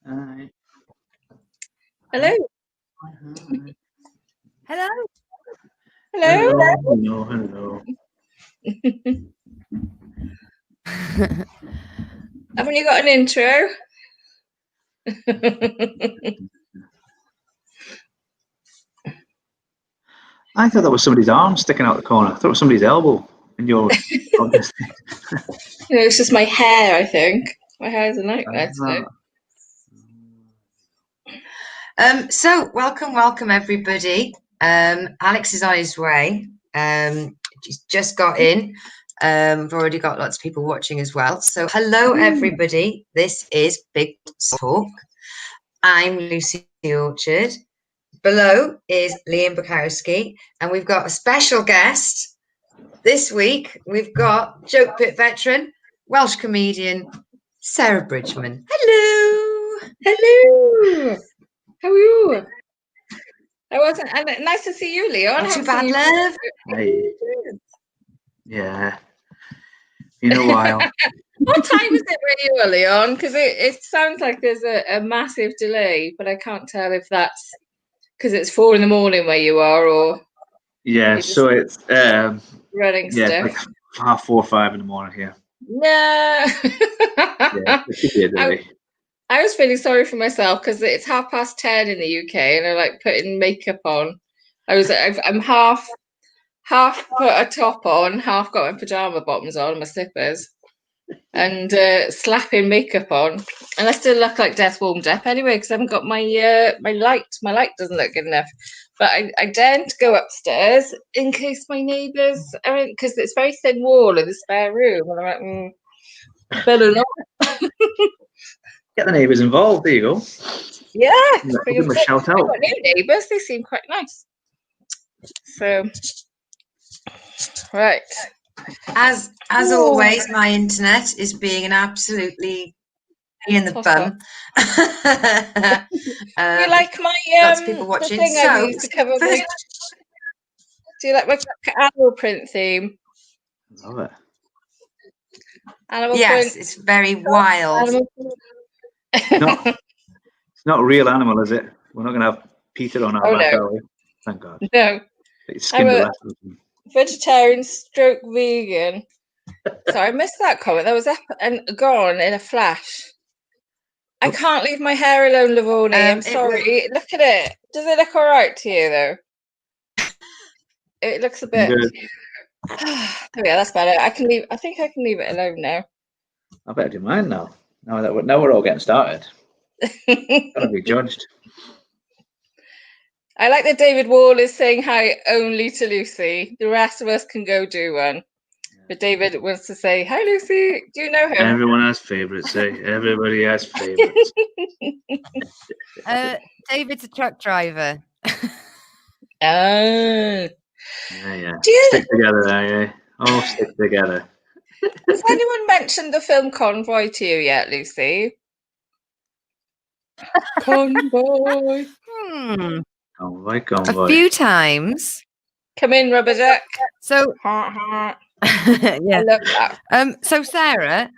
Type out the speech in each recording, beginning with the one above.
Hi. Hello. Hi. Hello. Hello. Hello. Haven't you got an intro? I thought that was somebody's arm sticking out the corner. I thought it was somebody's elbow. And you're It's just my hair, I think. My hair's a nightmare today. So welcome everybody. Alex is on his way. She's just got in. We've already got lots of people watching as well. So hello everybody. This is Big Talk. I'm Lucy Orchard. Below is Liam Bukowski, and we've got a special guest this week. We've got Joke Pit veteran, Welsh comedian Sarah Bridgman. Hello. How are you? Nice to see you, Leon. Not too bad, love. Hey. Yeah. Been a while. What time is it where you are, Leon? Because it sounds like there's a massive delay, but I can't tell if that's because it's 4 a.m. where you are, or So it's running stuff. Like 4:30 or 5 in the morning here. No. It could be a delay. I was feeling sorry for myself because it's 10:30 in the UK, and I'm like putting makeup on. I'm half put a top on, half got my pajama bottoms on, and my slippers, and slapping makeup on, and I still look like death warmed up anyway because I haven't got my light. My light doesn't look good enough, but I daren't go upstairs in case my neighbours are in, because it's very thin wall in the spare room, and I'm like, better not. Get the neighbours involved. There you go. Yeah, give them a shout out. I've got new neighbours. They seem quite nice. So, right. As always, my internet is being an absolutely in the bum. You like my lots of people watching. The thing I use to cover my... Do you like my animal print theme? Love it. Animal print. It's very wild. It's not a real animal, is it? We're not going to have Peter on our back, are we? Thank God. No. I'm a vegetarian stroke vegan. Sorry, I missed that comment. That was up and gone in a flash. I can't leave my hair alone, Lavoni. I'm sorry. Look at it. Does it look all right to you, though? It looks a bit... Oh, yeah, that's better. I think I can leave it alone now. I better do mine now. Now we're all getting started. Gotta be judged. I like that David Wall is saying hi only to Lucy. The rest of us can go do one. But David wants to say, hi, Lucy. Do you know him? Everyone has favourites, eh? Everybody has favourites. David's a truck driver. Yeah. Stick together, eh? All stick together. Has anyone mentioned the film Convoy to you yet, Lucy? Convoy. Convoy. A few times. Come in, Rubber Duck. So, yeah. I love that. So Sarah,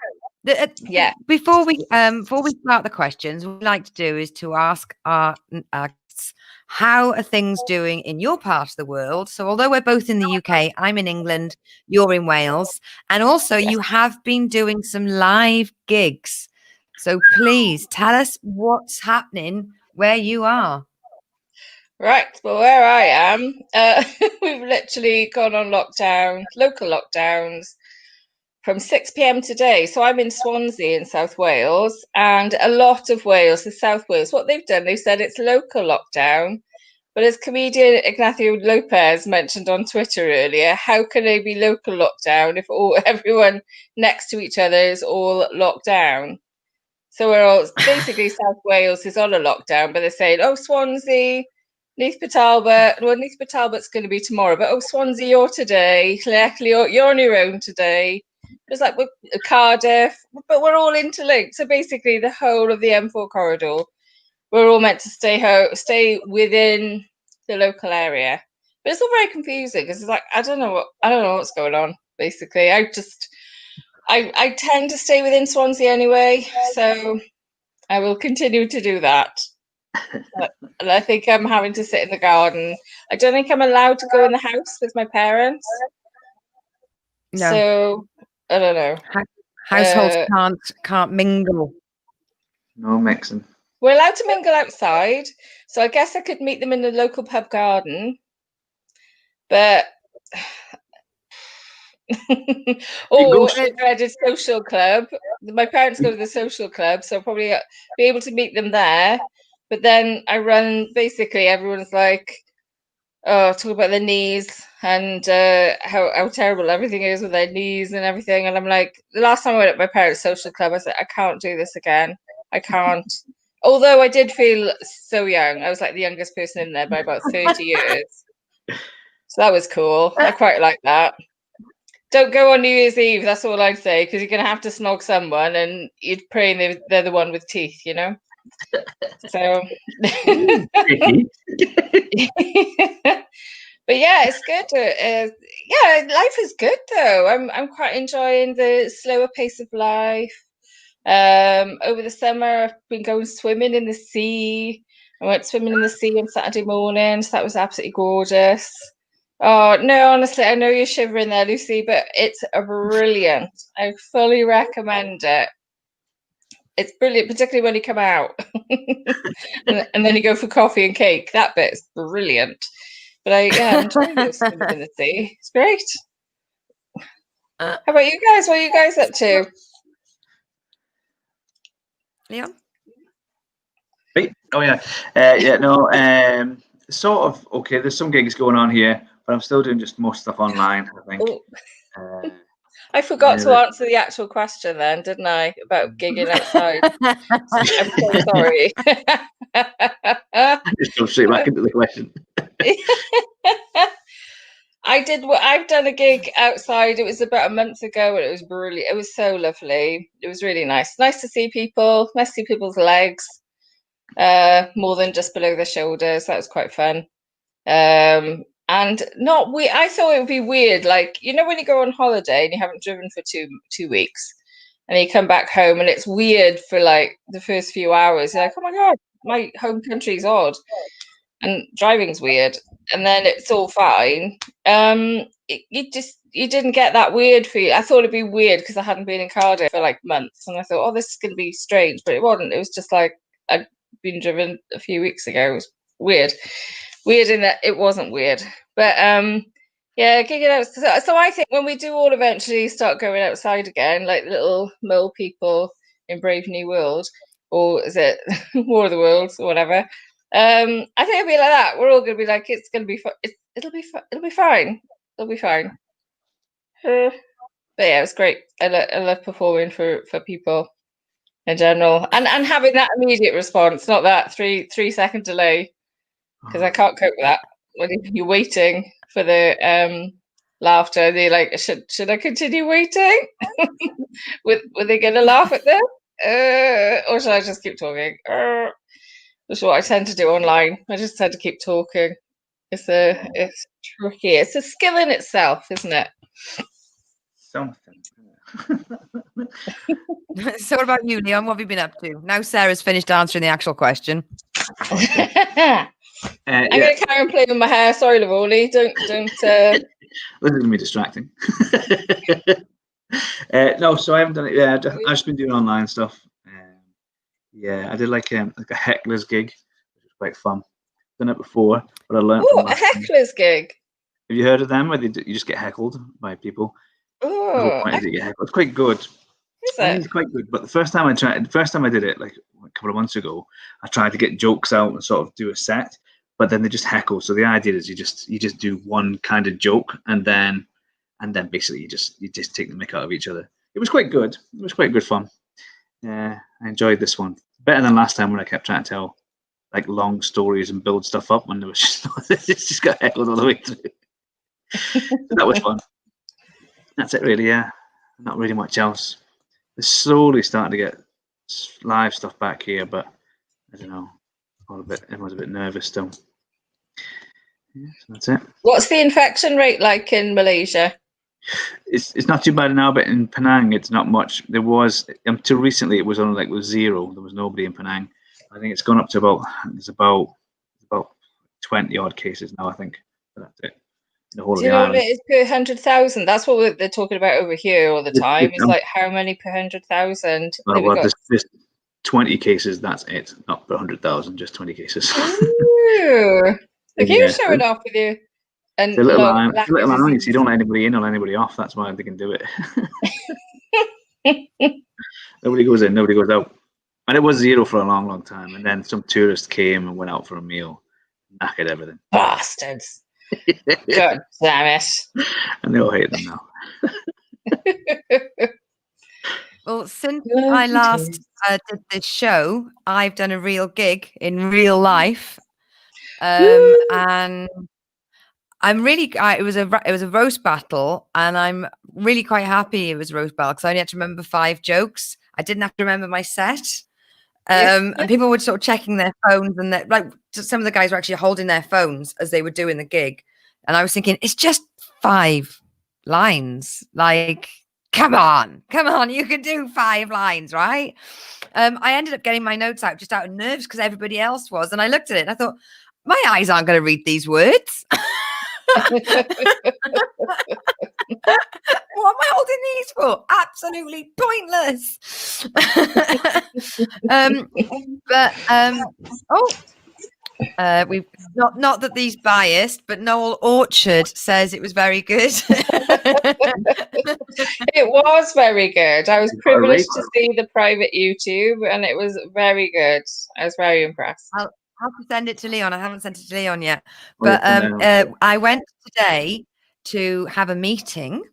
before we start the questions, what we'd like to do is to ask our guests, how are things doing in your part of the world? So although we're both in the UK, I'm in England, you're in Wales, and also you have been doing some live gigs. So please tell us what's happening where you are. Right, well, where I am, we've literally gone on lockdown, local lockdowns, from 6 p.m. today. So I'm in Swansea in South Wales, and a lot of Wales, the South Wales, what they've done, they've said it's local lockdown. But as comedian Ignacio Lopez mentioned on Twitter earlier, how can they be local lockdown if everyone next to each other is all locked down? So we're all basically South Wales is on a lockdown, but they're saying, oh, Swansea, Neath Talbot. Well, Neath Talbot's going to be tomorrow, but oh, Swansea, you're today. Lechley, you're on your own today. It's like Cardiff, but we're all interlinked. So basically, the whole of the M4 corridor, we're all meant to stay within the local area. But it's all very confusing because it's like I don't know what's going on. Basically, I tend to stay within Swansea anyway, so I will continue to do that. And I think I'm having to sit in the garden. I don't think I'm allowed to go in the house with my parents. No. So I don't know. Households can't mingle. No mixing. We're allowed to mingle outside, so I guess I could meet them in the local pub garden. But or the dreaded social club. My parents go to the social club, so I'll probably be able to meet them there. But then I run, basically everyone's like, oh, talk about their knees and how terrible everything is with their knees and everything. And I'm like, the last time I went at my parents' social club, I said, I can't do this again. I can't. Although I did feel so young. I was like the youngest person in there by about 30 years. So that was cool. I quite like that. Don't go on New Year's Eve, that's all I'd say, because you're going to have to snog someone and you'd pray they're the one with teeth, you know? So... But yeah, it's good. Yeah, life is good though. I'm quite enjoying the slower pace of life. Over the summer, I've been going swimming in the sea. I went swimming in the sea on Saturday morning, so that was absolutely gorgeous. Oh no, honestly, I know you're shivering there, Lucy, but it's brilliant. I fully recommend it. It's brilliant, particularly when you come out and then you go for coffee and cake. That bit is brilliant. But I'm enjoying this swimming in the sea. It's great. How about you guys? What are you guys up to? Leon? Right. Oh yeah. Sort of okay. There's some gigs going on here, but I'm still doing just most stuff online, I think. I forgot to answer the actual question then, didn't I? About gigging outside. I'm so sorry. I just go straight back into the question. I've done a gig outside. It was about a month ago and it was brilliant. It was so lovely. It was really nice. Nice to see people, nice to see people's legs, more than just below their shoulders. That was quite fun. And I thought it would be weird, like, you know, when you go on holiday and you haven't driven for two weeks and you come back home and it's weird for like the first few hours. You're like, oh my God, my home country's odd and driving's weird. And then it's all fine. You didn't get that weird feel. I thought it'd be weird because I hadn't been in Cardiff for like months, and I thought, oh, this is going to be strange, but it wasn't. It was just like I'd been driven a few weeks ago. It was weird in that it wasn't weird, but yeah, gigging out. So I think when we do all eventually start going outside again, like little mole people in Brave New World, or is it War of the Worlds or whatever? I think it'll be like that. We're all gonna be like, it's gonna be it'll be fine. It'll be fine. But yeah, it's great. I love performing for people in general, and having that immediate response, not that 3-second delay, because I can't cope with that. When you're waiting for the laughter, and you're like, should I continue waiting? Were they gonna laugh at them? Or should I just keep talking? That's what I tend to do online. I just tend to keep talking. It's tricky. It's a skill in itself, isn't it? Something. So what about you, Leon? What have you been up to? Now Sarah's finished answering the actual question. I'm going to carry on playing with my hair. Sorry, Lavoli. Don't. This is going to be distracting. No, so I haven't done it. Yeah, I've just been doing online stuff. Yeah, I did like a heckler's gig, which was quite fun. Done it before, but I learned. Oh, a heckler's gig. Have you heard of them? Where you just get heckled by people. Oh, the whole point is you get heckled. It's quite good. Is it? It's quite good. But the first time I did it, like a couple of months ago, I tried to get jokes out and sort of do a set, but then they just heckle. So the idea is you just do one kind of joke and then basically you just take the mick out of each other. It was quite good. It was quite good fun. Yeah, I enjoyed this one. Better than last time when I kept trying to tell like long stories and build stuff up when there was just got heckled all the way through. So that was fun. That's it really, yeah. Not really much else. They're slowly starting to get live stuff back here, but I don't know. Everyone's a bit nervous still. Yeah, so that's it. What's the infection rate like in Malaysia? It's not too bad now, but in Penang it's not much. There was until recently it was only like was zero. There was nobody in Penang. I think it's gone up to about 20 odd cases now. I think that's it. The whole Do of you the know what island. it is per 100,000? That's what they're talking about over here all the time. It's like how many per 100,000? Well, there's 20 cases. That's it. Not per 100,000, just 20 cases. Ooh, look, you Yeah. showing off with you. And It's a little look, island, so you don't let anybody in or let anybody off. That's why they can do it. Nobody goes in, nobody goes out. And it was zero for a long, long time. And then some tourists came and went out for a meal, knackered everything. Bastards. God damn it. And they all hate them now. Well, since I last did this show, I've done a real gig in real life, and I'm really. It was a roast battle, and I'm really quite happy it was a roast battle because I only had to remember 5 jokes. I didn't have to remember my set, and people were sort of checking their phones, and some of the guys were actually holding their phones as they were doing the gig, and I was thinking, it's just 5 lines, like. Come on, you can do 5 lines, right? I ended up getting my notes out just out of nerves because everybody else was. And I looked at it and I thought, my eyes aren't going to read these words. What am I holding these for? Absolutely pointless. We've not that these biased, but Noel Orchard says it was very good. It was very good. I was privileged to see the private YouTube, and it was very good. I was very impressed. I'll have to send it to Leon. I haven't sent it to Leon yet, but I went today to have a meeting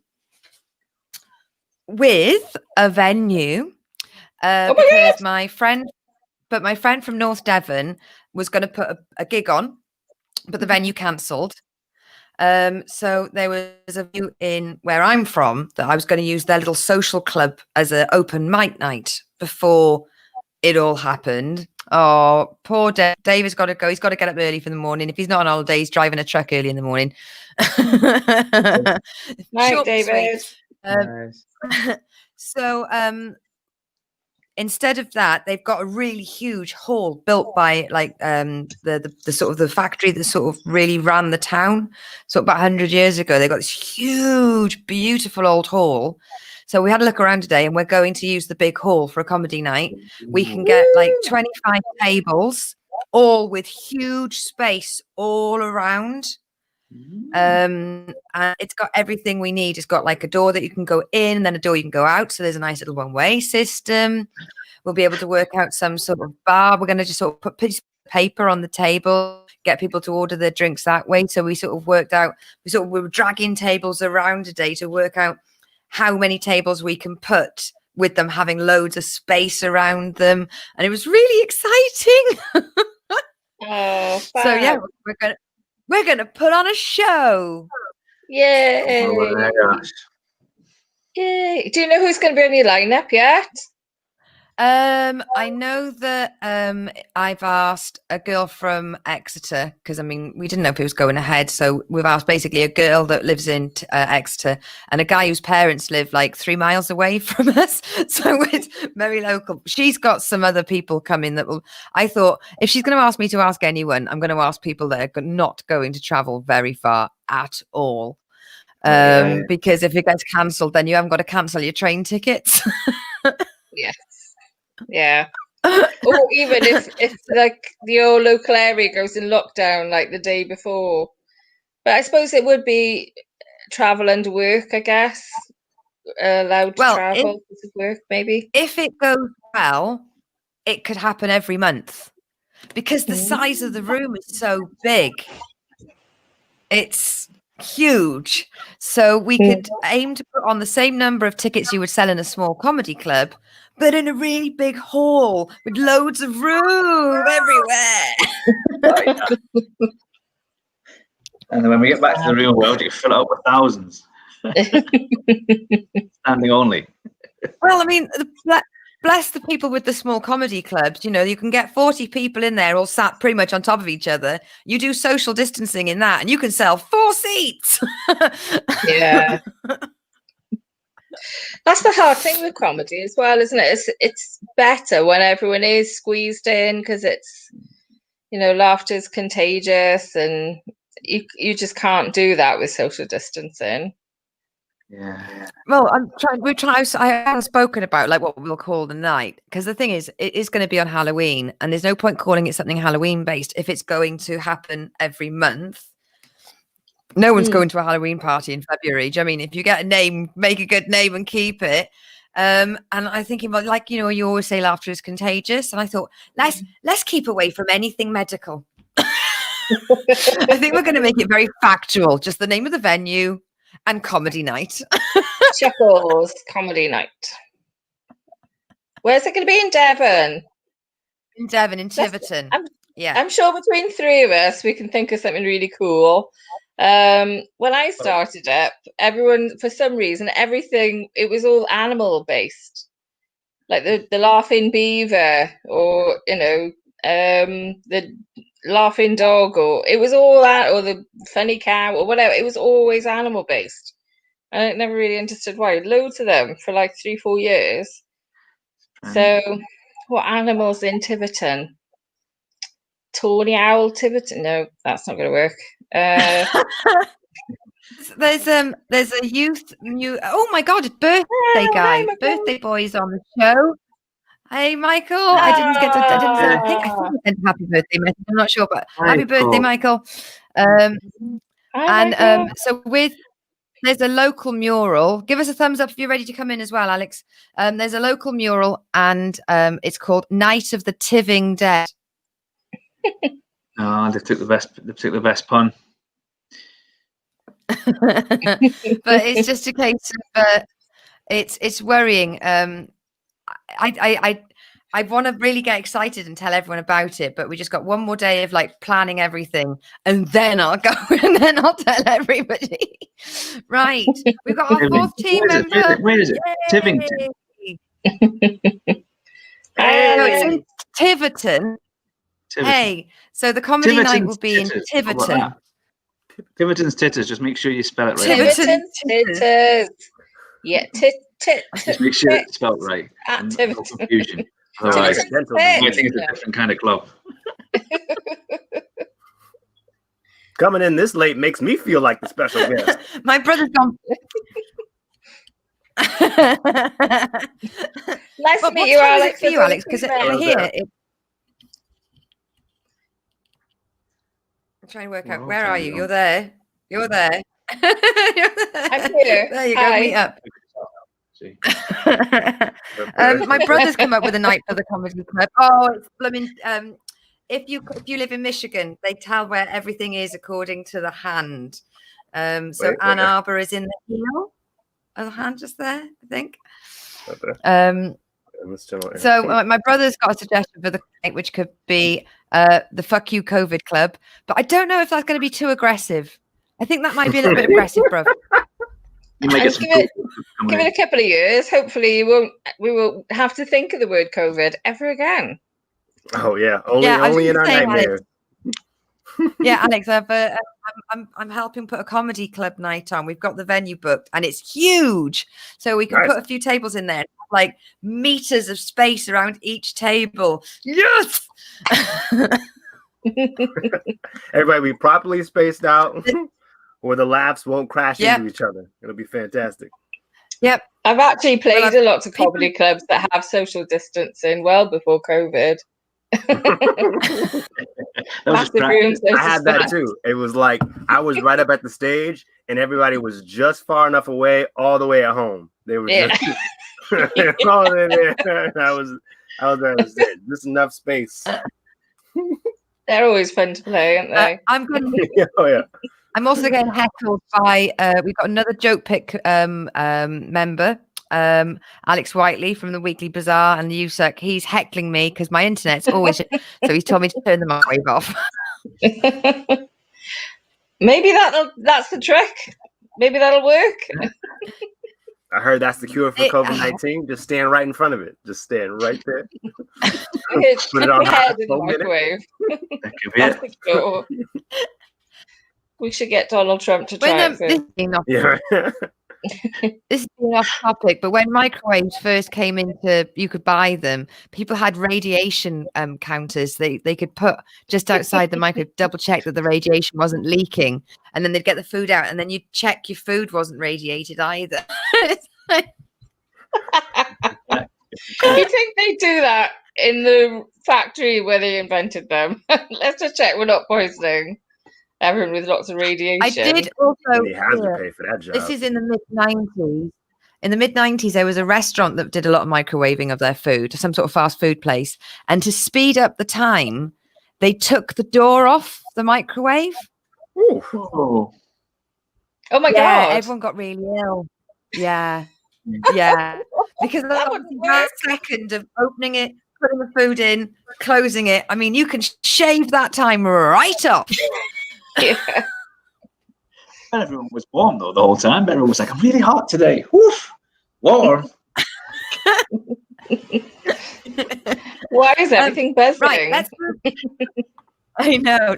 with a venue because my friend from North Devon was going to put a gig on, but the venue cancelled. So there was a venue in where I'm from that I was going to use their little social club as an open mic night before it all happened. Oh, poor Dave. Dave's got to go. He's got to get up early for the morning. If he's not on holiday, he's driving a truck early in the morning. Night, David. So, instead of that, they've got a really huge hall built by the sort of the factory that sort of really ran the town. So about 100 years ago, they got this huge, beautiful old hall. So we had a look around today, and we're going to use the big hall for a comedy night. We can get like 25 tables, all with huge space all around. And it's got everything we need. It's got like a door that you can go in and then a door you can go out, so there's a nice little one-way system. We'll be able to work out some sort of bar. We're going to just sort of put piece of paper on the table, get people to order their drinks that way. So we sort of worked out, we were dragging tables around today to work out how many tables we can put with them having loads of space around them, and it was really exciting. So yeah, we're gonna put on a show. Yay! Oh my gosh. Yay! Do you know who's going to be on your lineup yet? I know that I've asked a girl from Exeter, because I mean we didn't know if it was going ahead, so we've asked basically a girl that lives in Exeter and a guy whose parents live like 3 miles away from us, so it's very local. She's got some other people coming that will. I thought if she's going to ask me to ask anyone, I'm going to ask people that are not going to travel very far at all, because if it gets cancelled, then you haven't got to cancel your train tickets. Yes. Yeah. Or even if like your local area goes in lockdown like the day before. But I suppose it would be travel and work, I guess. Allowed to travel because of work, maybe. If it goes well, it could happen every month because the size of the room is so big. It's huge. So we could aim to put on the same number of tickets you would sell in a small comedy club, but in a really big hall with loads of room everywhere. And then when we get back to the real world, you fill it up with thousands. Standing only. Well, I mean, bless the people with the small comedy clubs. You know, you can get 40 people in there all sat pretty much on top of each other. You do social distancing in that and you can sell 4 seats. Yeah. That's the hard thing with comedy as well, isn't it? It's better when everyone is squeezed in, because it's, laughter is contagious, and you just can't do that with social distancing. Yeah. Well, I haven't spoken about like what we'll call the night, because the thing is, it is going to be on Halloween, and there's no point calling it something Halloween based if it's going to happen every month. No one's going to a Halloween party in February. Do you know what I mean? If you get a name, make a good name and keep it. And I'm thinking about, like, you always say laughter is contagious, and I thought let's keep away from anything medical. I think we're going to make it very factual. Just the name of the venue. And comedy night. Chuckles comedy night. Where's it going to be? In Devon? In Devon, in Tiverton. I'm sure between three of us, we can think of something really cool. When I started up, everyone, for some reason, everything, it was all animal based. Like the laughing beaver, or, the laughing dog, or it was all that, or the funny cow, or whatever. It was always animal based. I never really understood why. Loads of them for like 3-4 years. So, what animals in Tiverton? Tawny owl Tiverton? No, that's not going to work. There's a youth new. Oh my God, it's birthday guy, birthday boys on the show. Hey, Michael. I didn't say, I think I sent happy birthday message. I'm not sure, but happy birthday, Michael. So there's a local mural. Give us a thumbs up if you're ready to come in as well, Alex. There's a local mural, and it's called Night of the Tiving Dead. Oh, they took the best pun. But it's just a case of it's worrying. I want to really get excited and tell everyone about it, but we just got one more day of like planning everything, and then I'll go and then I'll tell everybody. Right, we've got our fourth team member. Where is it? Tivington. It's in Tiverton. Hey, so the comedy night will be in Tiverton. Tiverton's Titters. Just make sure you spell it right. Tiverton's Titters. Yeah, Just make sure it's spelled right. At No confusion. Otherwise, I think it's a different kind of club. Coming in this late makes me feel like the special guest. My brother's gone. Nice to meet you, Alex. For you, Alex, because over here, I'm trying to work out. Where are you? You're there. You're there. I'm here. There you go. Meet up. My brother's come up with a night for the comedy club. Oh, it's blooming. If you live in Michigan, they tell where everything is according to the hand. So Ann Arbor is in the heel of the hand, just there, I think. So my brother's got a suggestion for the night, which could be the Fuck You COVID Club, but I don't know if that's going to be too aggressive. I think that might be a little bit aggressive, bro. You might get give it a couple of years. Hopefully, we won't have to think of the word COVID ever again. Oh yeah, only in our nightmares. Yeah, Alex, I'm helping put a comedy club night on. We've got the venue booked, and it's huge, so we can put a few tables in there, like meters of space around each table. Yes. Everybody be properly spaced out, where the laughs won't crash into each other. It'll be fantastic. Yep. I've actually played a lot of comedy clubs that have social distancing well before COVID. I had that too. It was like I was right up at the stage, and everybody was just far enough away, all the way at home. They were just all in there. I was there. Just enough space. They're always fun to play, aren't they? I'm also getting heckled by we've got another Joke Pick member, Alex Whiteley from the Weekly Bazaar and the USUC. He's heckling me because my internet's always so he's told me to turn the microwave off. Maybe that's the trick. Maybe that'll work. I heard that's the cure for COVID-19. Just stand right in front of it. Just stand right there. Put it on the microwave. That's the cure. We should get Donald Trump to try it. This is being off topic, but when microwaves first came into, you could buy them. People had radiation counters. They could put just outside the microwave, double check that the radiation wasn't leaking, and then they'd get the food out, and then you'd check your food wasn't radiated either. Do you think they do that in the factory where they invented them? Let's just check we're not poisoning everyone with lots of radiation. I did also. He has to pay for that job. This is in the mid-90s. In the mid-90s, there was a restaurant that did a lot of microwaving of their food, some sort of fast food place. And to speed up the time, they took the door off the microwave. Ooh. Oh my Yeah, God. everyone got really ill. Yeah. Yeah. Because that second of opening it, putting the food in, closing it, I mean, you can shave that time right off. Yeah. And everyone was warm though the whole time. Everyone was like, "I'm really hot today." Woof, warm. Why is everything buzzing? Right, let's I know.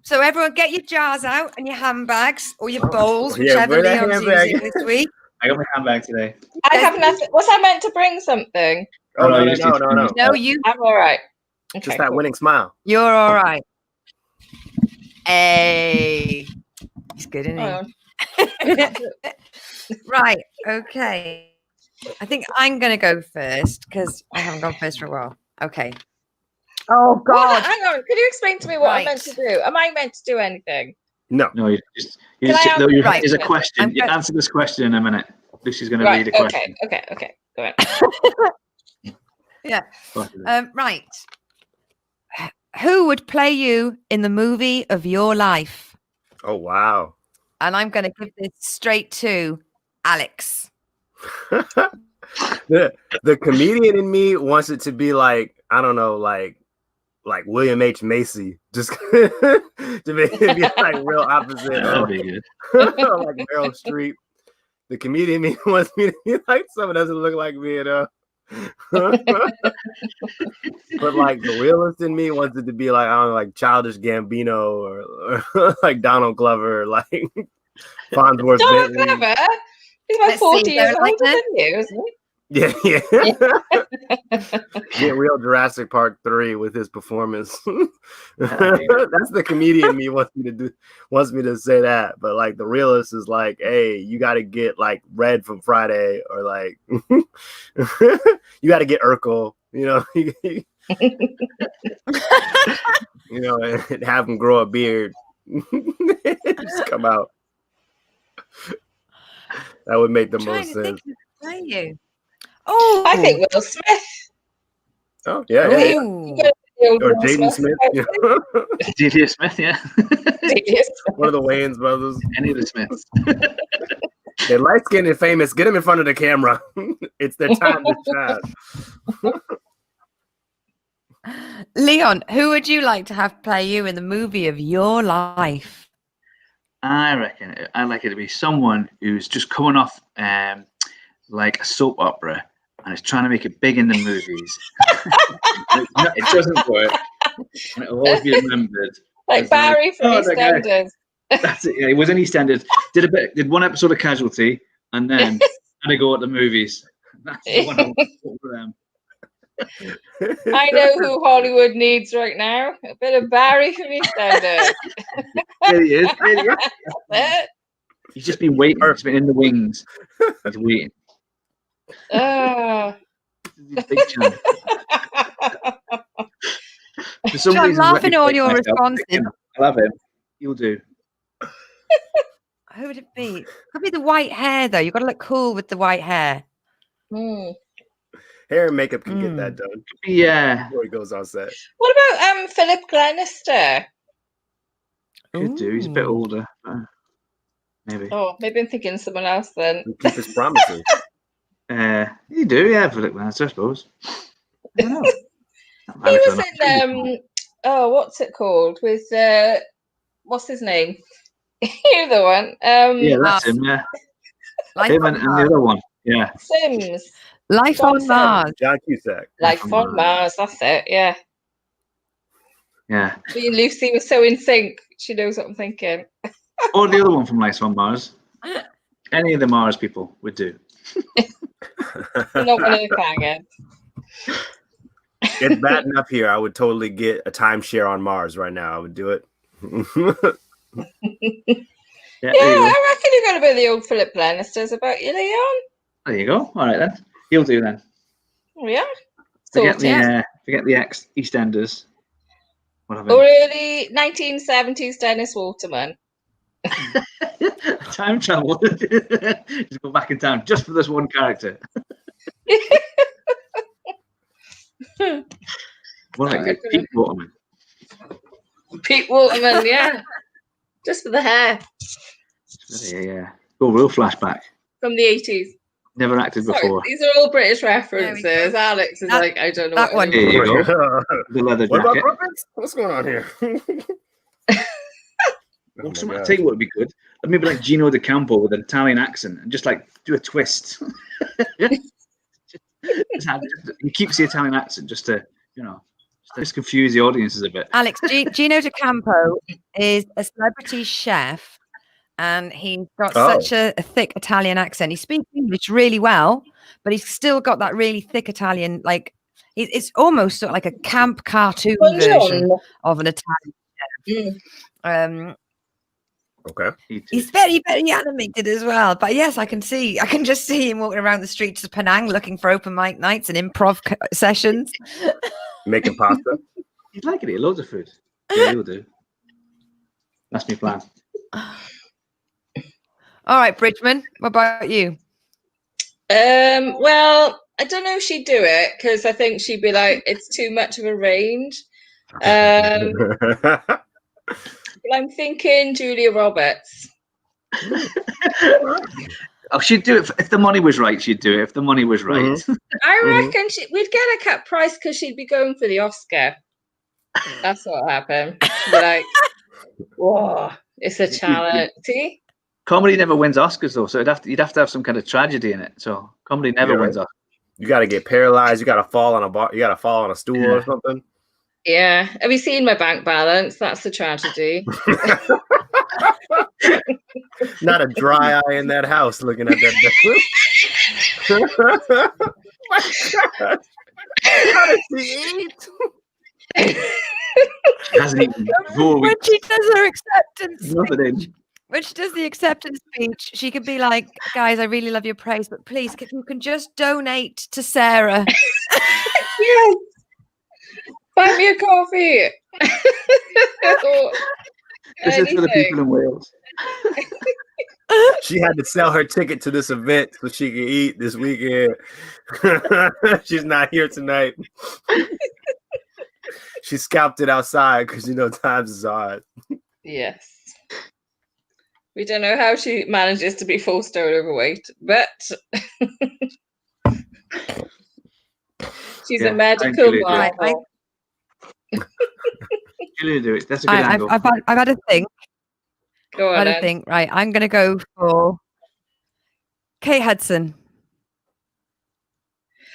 So everyone get your jars out and your handbags or your bowls, whichever Leon's using this week. I got my handbag today. I have nothing. Was I meant to bring something? Oh, no. No, you. I'm all right. Okay, Just that winning smile. You're all right. Hey. He's good, isn't he? Right. Okay. I think I'm going to go first because I haven't gone first for a while. Okay. Oh, God. Hang on. Could you explain to me what I'm meant to do? Am I meant to do anything? No. No, you just Right. there's a question. You answer this question in a minute. Lucy's going to read a question. Okay. Go ahead. Yeah. Right. Who would play you in the movie of your life? Oh, wow. And I'm going to give this straight to Alex. the comedian in me wants it to be like, I don't know, like William H. Macy, just to make it be like real opposite. That'd be good. Like Meryl Streep. The comedian in me wants me to be like someone that doesn't look like me at all. But like the realist in me wants it to be like, I don't know, like Childish Gambino or like Donald Glover, or like Farnsworth Donald Bentley. Glover? He's about 40 years older than you, isn't he? Yeah. Get real Jurassic Park 3 with his performance. That's the comedian me wants me to say that. But like the realist is like, hey, you got to get like Red from Friday, or like you got to get Urkel, you know, you know, and have him grow a beard, just come out. That would make the most sense. Oh, I think Will Smith. Oh, yeah. Or Jaden Smith. Delia Smith, yeah. One of the Wayans brothers. Any of the Smiths. They're light-skinned and famous. Get them in front of the camera. It's their time to shine. Leon, who would you like to have play you in the movie of your life? I reckon I'd like it to be someone who's just coming off like a soap opera and is trying to make it big in the movies. It doesn't work. And it'll always be remembered. Like Barry from EastEnders. That's it. Yeah, he was in EastEnders. Did one episode of Casualty, and then had to go at the movies. That's the one I want for them. I know who Hollywood needs right now. A bit of Barry from EastEnders. There he is. He's just been waiting. He's been in the wings. He's waiting. Big chance. For some reason, I'm laughing at all your responses. I love him. You'll do. Who would it be? Could be the white hair, though. You've got to look cool with the white hair. Hair and makeup can get that done. Yeah. Before he goes on set. What about Philip Glenister? Could do. He's a bit older. Maybe. Oh, maybe I'm thinking someone else then. Keep his promises. You do, yeah, Philip Glenister, I suppose. I don't know. He was in what's it called? With what's his name? You're the one. Yeah, that's him, yeah. Him and the other one. Yeah. Sims. Life on Mars. John Cusack. Life on Mars, that's it, yeah. Yeah. Me and Lucy were so in sync. She knows what I'm thinking. Or the other one from Life on Mars. Any of the Mars people would do. Not one of the faggots. It's bad enough here. I would totally get a timeshare on Mars right now. I would do it. Yeah, I reckon you're going to be the old Philip Lannisters about you, Leon. There you go. All right then. You'll do then. Oh, yeah. Forget the ex-EastEnders. Early 1970s Dennis Waterman. Time travel. Just go back in time just for this one character. More like Pete Waterman. Pete Waterman, yeah. Just for the hair. Yeah. Go real flashback. From the 80s. Never acted before. These are all British references. Alex is like, I don't know that one. Here you go. The leather jacket. What's going on here? I'll tell you what would be good. Maybe like Gino D'Acampo with an Italian accent and just like do a twist. He keeps the Italian accent just to, just confuse the audiences a bit. Alex, Gino D'Acampo is a celebrity chef, and he's got such a thick Italian accent. He speaks English really well, but he's still got that really thick Italian, like it's almost sort of like a camp cartoon version of an Italian chef. Okay. He's very, very animated as well. But yes, I can just see him walking around the streets of Penang looking for open mic nights and improv sessions. Making pasta. He'd like it. Loads of food. Yeah, he'll do. That's my plan. All right, Bridgman, what about you? Well, I don't know if she'd do it because I think she'd be like, it's too much of a range. But I'm thinking Julia Roberts. She'd do it if the money was right. She'd do it if the money was right. Mm-hmm. I reckon we'd get a cut price because she'd be going for the Oscar. That's what happened. She'd be like, whoa, it's a charity. Comedy never wins Oscars though, so you'd have to have some kind of tragedy in it. So comedy never wins Oscars. You got to get paralyzed. You got to fall on a bar. You got to fall on a stool or something. Yeah. Have you seen my bank balance? That's the tragedy. Not a dry eye in that house looking at that. How does she eat? Hasn't eaten when she does her acceptance speech, when she does the acceptance speech, she could be like, guys, I really love your praise, but please, if you can just donate to Sarah. Yes. Buy me a coffee. This is for the people in Wales. She had to sell her ticket to this event so she could eat this weekend. She's not here tonight. She scalped it outside because times is hard. Yes. We don't know how she manages to be full stone overweight, but she's a medical model. Julia, do it. That's a good angle. I've had a think. Go on. Right, I'm going to go for Kate Hudson.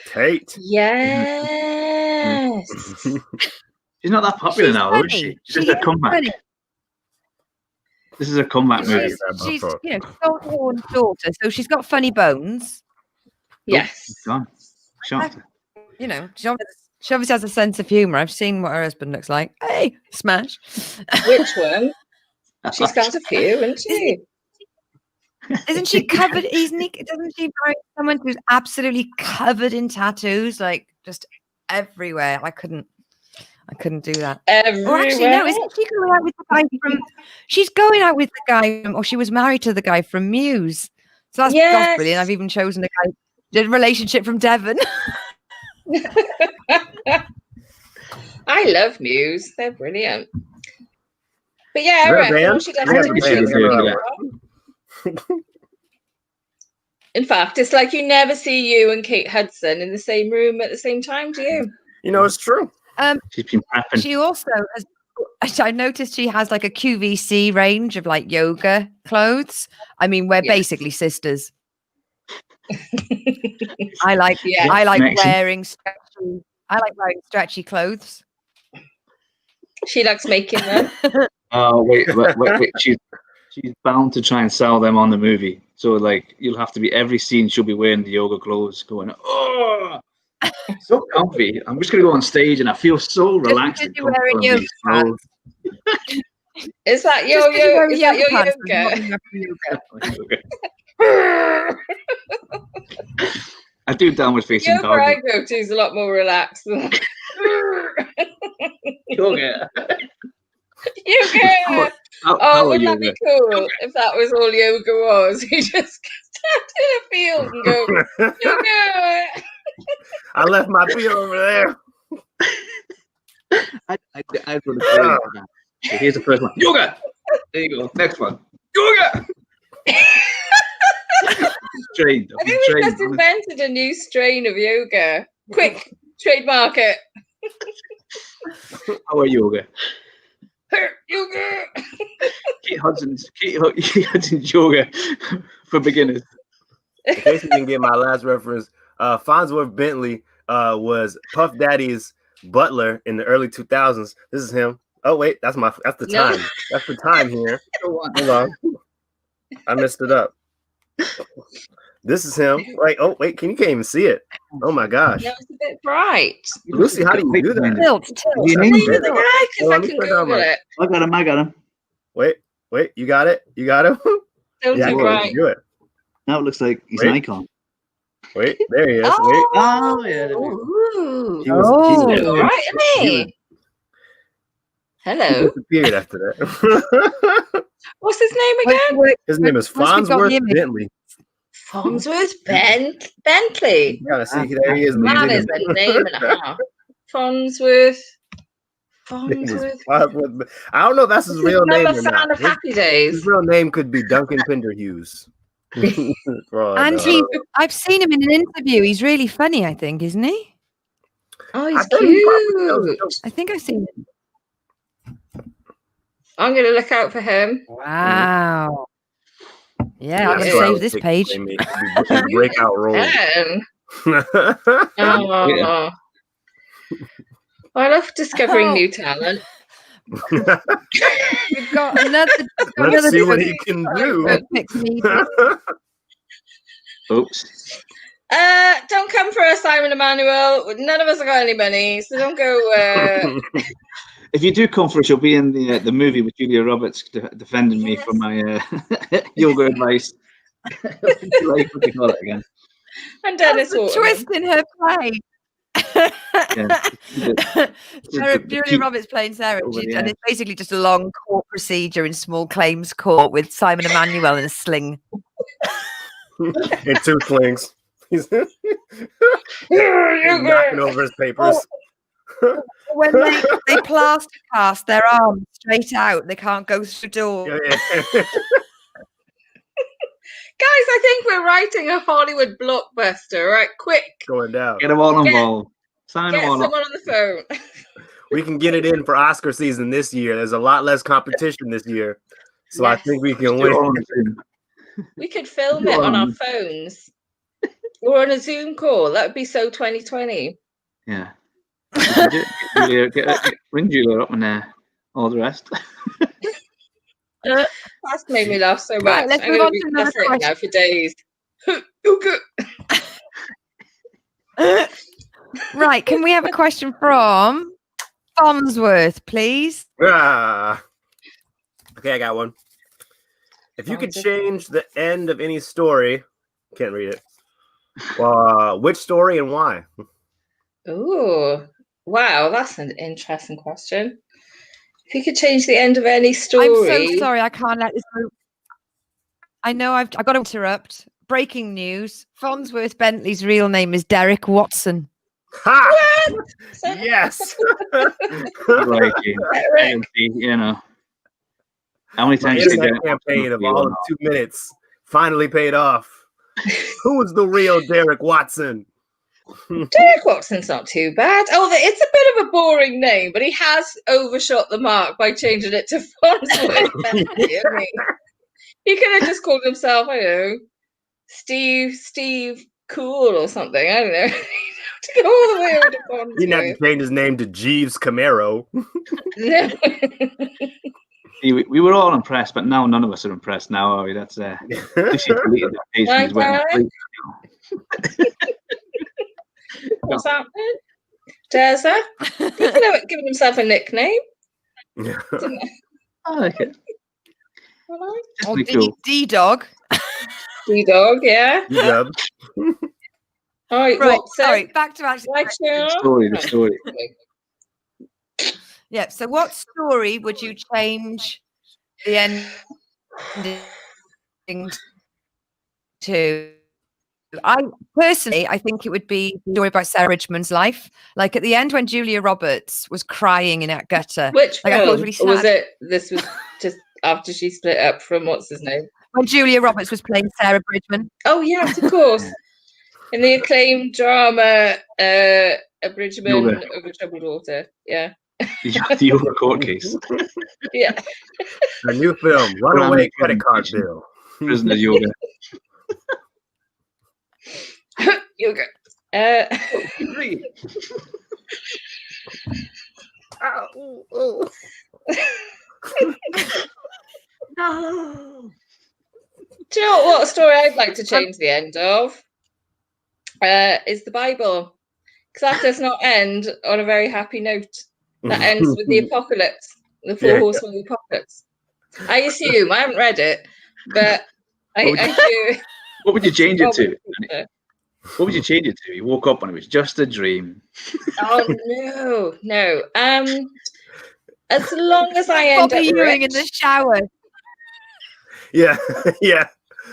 Kate. Yes. She's not that popular now, though, is she? She's a comeback. Funny. This is a comeback movie. She's Saltborn's daughter, so she's got funny bones. Yes. Shocked. She obviously has a sense of humour. I've seen what her husband looks like. Hey, smash. Which one? She's got a few, isn't she? Isn't she covered? Doesn't she marry someone who's absolutely covered in tattoos, like just everywhere? I couldn't do that. Everywhere. Or actually, no, isn't she going out with the guy from? She's going out with the guy or she was married to the guy from Muse. So that's brilliant. I've even chosen the relationship from Devon. I love Muse. They're brilliant. But yeah, I reckon she does. In fact, it's like you never see you and Kate Hudson in the same room at the same time, do you? It's true. She's been prepping. She also has, I noticed she has like a QVC range of like yoga clothes. I mean, we're basically sisters. I like wearing stretchy clothes. She likes making them. Oh wait. She's bound to try and sell them on the movie. So like you'll have to be every scene. She'll be wearing the yoga clothes, going, "Oh, so comfy." I'm just gonna go on stage, and I feel so relaxed and you're wearing comfortable in these clothes. Is that your yoga? Is that your yoga? I do downward facing yoga dog. I go to is a lot more relaxed than Yoga. Yoga. Oh, wouldn't that be cool if that was all yoga was? You just stand in a field and go, yoga. I left my field over there. I'd want to that. So here's the first one. Yoga. There you go. Next one. Yoga. Trained. I think we just invented a new strain of yoga. Quick, trademark it. How are yoga? Yoga. Kate Hudson's yoga for beginners. In case you didn't get my last reference, Fonzworth Bentley was Puff Daddy's butler in the early 2000s. This is him. Oh wait, that's the time. That's the time here. Hold on. I messed it up. This is him. Right. Oh wait, you can't even see it. Oh my gosh. No, it's a bit bright. Lucy, how do you do that? Tilt. I got him. Wait, you got it? You got him? Don't yeah, do right. Do it. Now it looks like he's an icon. Wait, there he is. Oh, yeah. He was right, isn't he? Hello. He disappeared after that. What's his name again? His name is Fonzworth Bentley. Fonzworth Bentley. You gotta see, there he is. Man is a name and a half. Fonzworth. I don't know if that's his real name or not. Of Happy Days. His real name could be Duncan Pinderhughes. And I've seen him in an interview. He's really funny, I think, isn't he? Oh, he's cute. I think I've seen him. I'm going to look out for him. Wow. Yeah, I'm going to save this page. Breakout role. Oh. I love discovering new talent. We've got another. Let's see what he can do. Oops. Don't come for us, Simon Emmanuel. None of us have got any money, so don't go. If you do come for us, you'll be in the movie with Julia Roberts defending me for my yoga advice. What do you call it again? And Dennis Waterman. Twist in her play. Julia Roberts playing Sarah, and it's basically just a long court procedure in small claims court with Simon Emmanuel in a sling. In two slings. He's knocking over his papers. When they plaster cast their arms straight out, they can't go through the door. Guys, I think we're writing a Hollywood blockbuster, right? Quick. Going down. Get them all involved. Get someone on the phone. We can get it in for Oscar season this year. There's a lot less competition this year. So yes. I think we can win. We could film it on our phones. Or on a Zoom call. That would be so 2020. Yeah. Ring Julia up and all the rest. That's made me laugh so much. Right, let's move on to another question now for days. Right, can we have a question from Fonzworth, please? Okay, I got one. If you could change the end of any story, can't read it. Which story and why? Ooh, wow, that's an interesting question. If you could change the end of any story. I'm so sorry, I can't let this go. I know I've got to interrupt. Breaking news: Fonzworth Bentley's real name is Derek Watson. Ha! Yes. Right, you know. How many times did that campaign of all of 2 minutes finally paid off? Who is the real Derek Watson? Derek Watson's not too bad. Oh, it's a bit of a boring name, but he has overshot the mark by changing it to Fonzworth Bentley. I mean, he could have just called himself, I don't know, Steve Cool or something. I don't know. To go all the way over to Fonzworth. He didn't have to change his name to Jeeves Camaro. No. We were all impressed, but now none of us are impressed. Now, are we? That's this is deleted the page from his wedding. What's happening? Deza? People are giving himself a nickname. I like it. Or D-Dog. D-Dog, yeah. Yeah. All right, right, sorry, back to actually the story. Yeah, so what story would you change the ending to? I think it would be the story about Sarah Bridgman's life. Like at the end when Julia Roberts was crying in that gutter. Which like, film? I thought it was really sad. Or was it, this was just after she split up from what's his name? When Julia Roberts was playing Sarah Bridgman. Oh, yes, of course. In the acclaimed drama, A Bridgman of a Troubled Water. Yeah. The Yoga court case. Yeah. A new film, Runaway Credit Card Bill. Prisoner Yoga. Yoga. No. Do you know what story I'd like to change the end of? Is the Bible. Because that does not end on a very happy note. That ends with the apocalypse, the four horsemen of the apocalypse. I assume, I haven't read it, but I assume. What would you change it to? What would you change it to? You woke up and it was just a dream. Oh, no. As long as I end Bobby up Ewing in the shower. Yeah, yeah.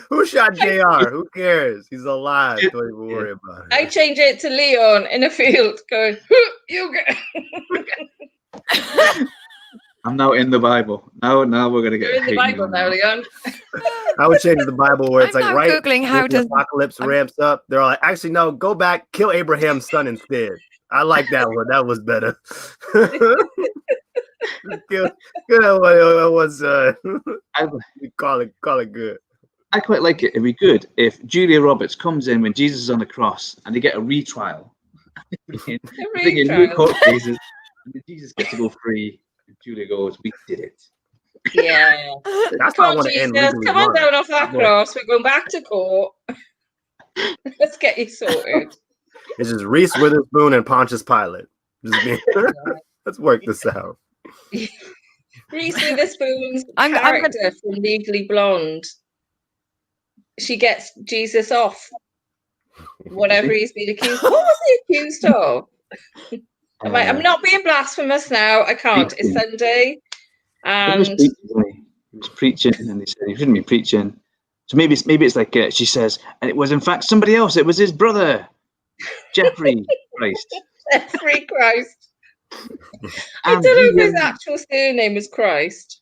Who shot JR? Who cares? He's alive. Don't even worry about it. I change it to Leon in a field going, yoga. I'm now in the Bible. Now we're gonna get. You're in the Bible now, Leon. I would change the Bible where it's I'm like now right Googling how when the apocalypse ramps up. They're like, actually, no, go back, kill Abraham's son instead. I like that one. That was better. Good. That was. Call it good. I quite like it. It'd be good if Julia Roberts comes in when Jesus is on the cross and they get a retrial. New court cases, and Jesus gets to go free. And Julia goes, "We did it." Yeah. That's how I want to end. Come on down off that cross. We're going back to court. Let's get you sorted. It's just Reese Witherspoon and Pontius Pilate. Let's work this out. Reese Witherspoon's character from Legally Blonde. She gets Jesus off whatever he's been accused of. What was he accused of? I'm not being blasphemous now. I can't. It's Sunday. And he was preaching, and they said he shouldn't be preaching. So maybe it's like she says, and it was in fact somebody else. It was his brother, Jeffrey Christ. Jeffrey Christ. I don't know if his actual surname was Christ.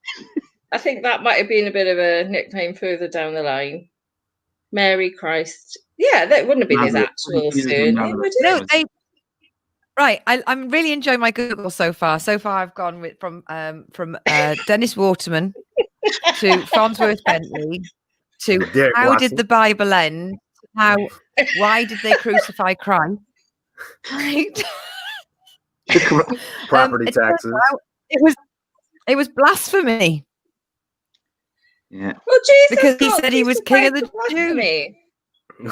I think that might have been a bit of a nickname further down the line. Mary Christ. Yeah, that wouldn't have been his actual surname, would it? No, right. I'm really enjoying my Google so far. So far, I've gone from Dennis Waterman to Farnsworth Bentley to Derek how Watson. did the Bible end? Why did they crucify Christ? Right. Property taxes. It was blasphemy. Yeah. Well, Jesus, because he said he was king of the Jews.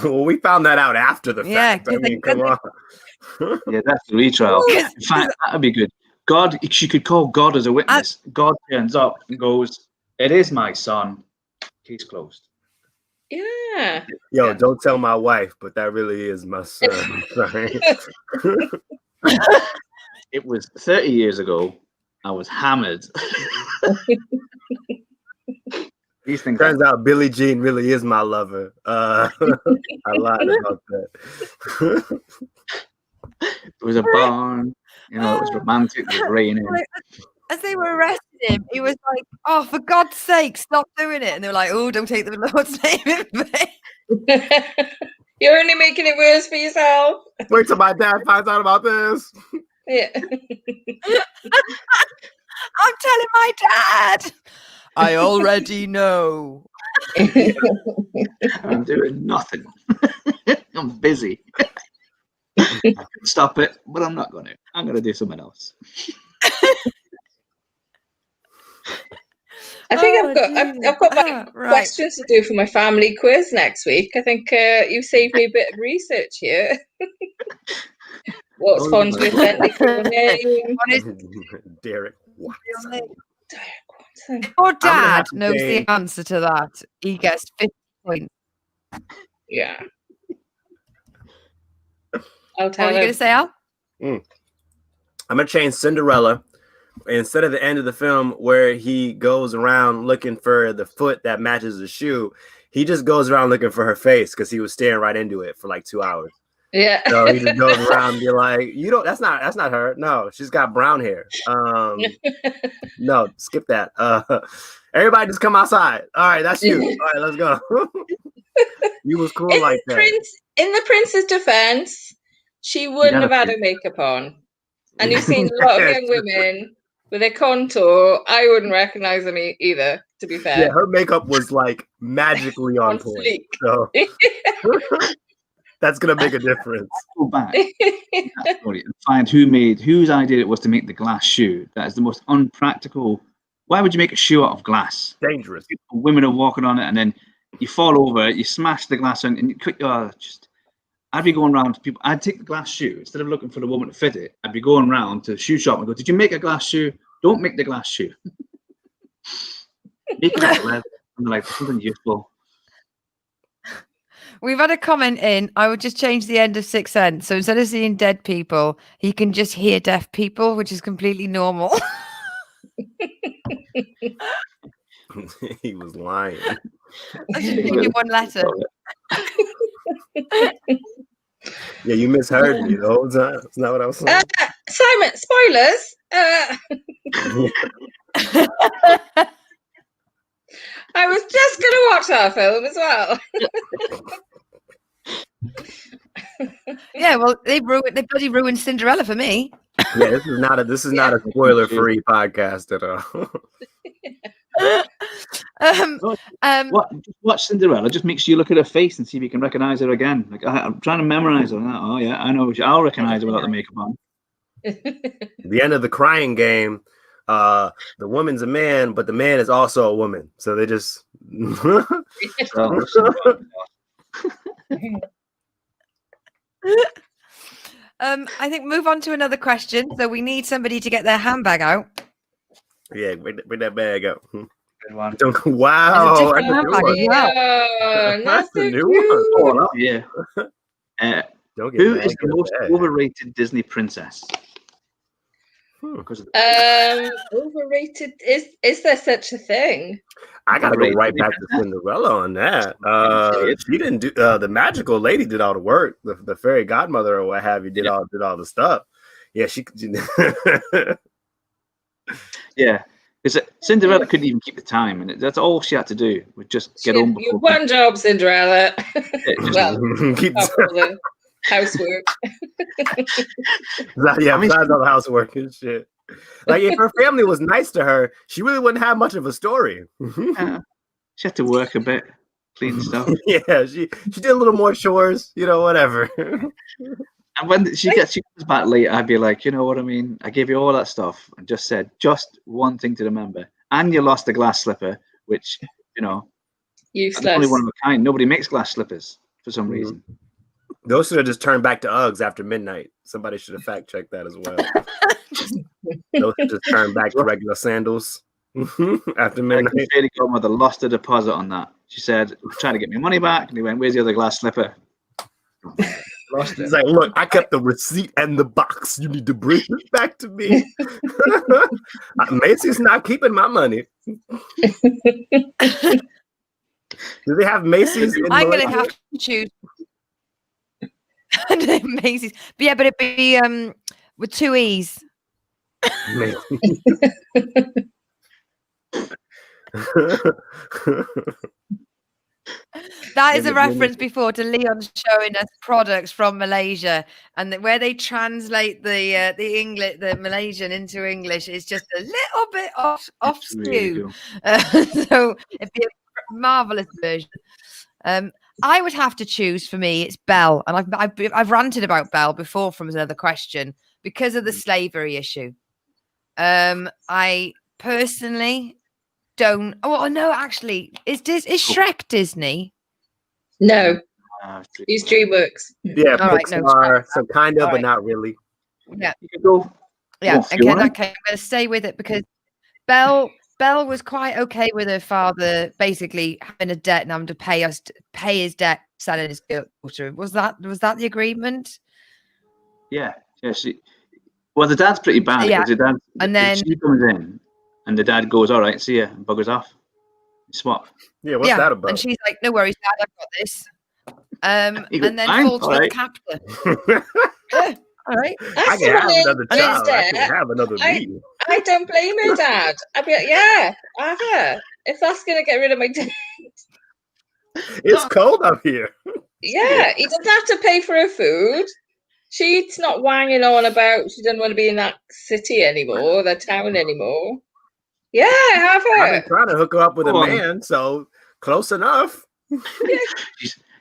Well, we found that out after the fact. I mean, come on. Yeah, that's the retrial. In fact, that would be good. God, she could call God as a witness. God turns up and goes, "It is my son." Case closed. Yeah. Yo, don't tell my wife, but that really is my son. Sorry. It was 30 years ago. I was hammered. These things. Turns out Billie Jean really is my lover. I lied about that. It was a barn. You know, it was romantic. It was raining. As they were arresting him, he was like, "Oh, for God's sake, stop doing it!" And they were like, "Oh, don't take the Lord's name in vain." You're only making it worse for yourself. Wait till my dad finds out about this. Yeah. I'm telling my dad. I already know. I'm doing nothing. I'm busy. I can stop it, but I'm not going to. I'm going to do something else. I think I've got my questions to do for my family quiz next week. I think you've saved me a bit of research here. What's Fonzie authentic name? Derek Watson. Your dad knows the answer to that. He gets 50 points. Yeah. What are you going to say, Al? I'm going to change Cinderella. Instead of the end of the film where he goes around looking for the foot that matches the shoe, he just goes around looking for her face because he was staring right into it for like 2 hours. Yeah. So he just goes around and be like, that's not her. No, she's got brown hair. No, skip that. Everybody just come outside. All right, that's you. All right, let's go. You was cool like that. In the prince's defense, she wouldn't have had her makeup on. And you've seen a lot of young women with their contour. I wouldn't recognize them either, to be fair. Yeah, her makeup was like magically on point. So that's gonna make a difference. Go back and find whose idea it was to make the glass shoe. That is the most unpractical. Why would you make a shoe out of glass? Dangerous. Women are walking on it, and then you fall over, you smash the glass, and you quick. I'd be going around to people. I'd take the glass shoe instead of looking for the woman to fit it. I'd be going around to the shoe shop and go, "Did you make a glass shoe? Don't make the glass shoe. Make it out of leather." I'm like, something useful. We've had a comment in. I would just change the end of Sixth Sense. So instead of seeing dead people, he can just hear deaf people, which is completely normal. He was lying. I should give you one letter. Yeah, you misheard me the whole time. That's not what I was saying. Simon, spoilers. I was just going to watch our film as well. Yeah, well, they bloody ruined Cinderella for me. Yeah, this is not a spoiler-free podcast at all. Watch Cinderella. Just make sure you look at her face and see if you can recognize her again. Like I'm trying to memorize her. Oh yeah, I know. I'll recognize her without the makeup on. The end of the crying game. The woman's a man, but the man is also a woman. So they just. I think move on to another question. So we need somebody to get their handbag out. Yeah, bring that bag out. Good one. Wow, That's a new one. Oh, yeah. Who is the most overrated Disney princess? Overrated? Is there such a thing? I gotta go right back to Cinderella on that. She didn't do the magical lady did all the work. The fairy godmother or what have you did all the stuff. Yeah, she. Yeah, because Cinderella couldn't even keep the time, and that's all she had to do was just get on. One job, Cinderella. Well, keep the housework. Yeah, besides all the housework and shit. Like if her family was nice to her, she really wouldn't have much of a story. She had to work a bit, clean stuff. Yeah, she did a little more chores, whatever. And when she comes back late, I'd be like, you know what I mean? I gave you all that stuff and just said just one thing to remember. And you lost the glass slipper, which, useless. I'm only one of a kind. Nobody makes glass slippers for some reason. Those should have just turned back to Uggs after midnight. Somebody should have fact checked that as well. Those should just turn back to regular sandals after midnight. The fairy godmother lost a deposit on that. She said, "Trying to get me money back," and he went, "Where's the other glass slipper?" Lost it. He's like, "Look, I kept the receipt and the box. You need to bring it back to me." Macy's not keeping my money. Do they have Macy's? I'm going to have to choose. Macy's, but it'd be with 2 E's. That is a reference before to Leon showing us products from Malaysia, and where they translate the English, the Malaysian into English is just a little bit off skew. So it'd be a marvelous version. I would have to choose. For me, it's Belle, and I've ranted about Belle before from another question because of the slavery issue. I personally don't. Oh no, actually, is Shrek Disney? No, he's DreamWorks. Yeah, All right, Pixar. So kind of, but not really. Yeah, you could go. yeah. Well, Okay, in that case, I'm going to stay with it because Belle was quite okay with her father basically having a debt and having to pay his debt, selling his daughter. Was that the agreement? Yeah. Well, the dad's pretty bad. Yeah. The dad, And then she comes in, and the dad goes, "All right, see ya," and buggers off. Swap. Yeah, what's that about? And she's like, "No worries, Dad, I've got this." Goes, and then falls with capture. Yeah, all right. I can have another child. I can have another me. I don't blame her, Dad. I'd be like, yeah, have her. If that's going to get rid of my debt. It's cold up here. Yeah, he doesn't have to pay for her food. She's not wanging on about she doesn't want to be in that city anymore, that town anymore. Yeah, have her. I've been trying to hook her up with a man, so close enough. Yeah.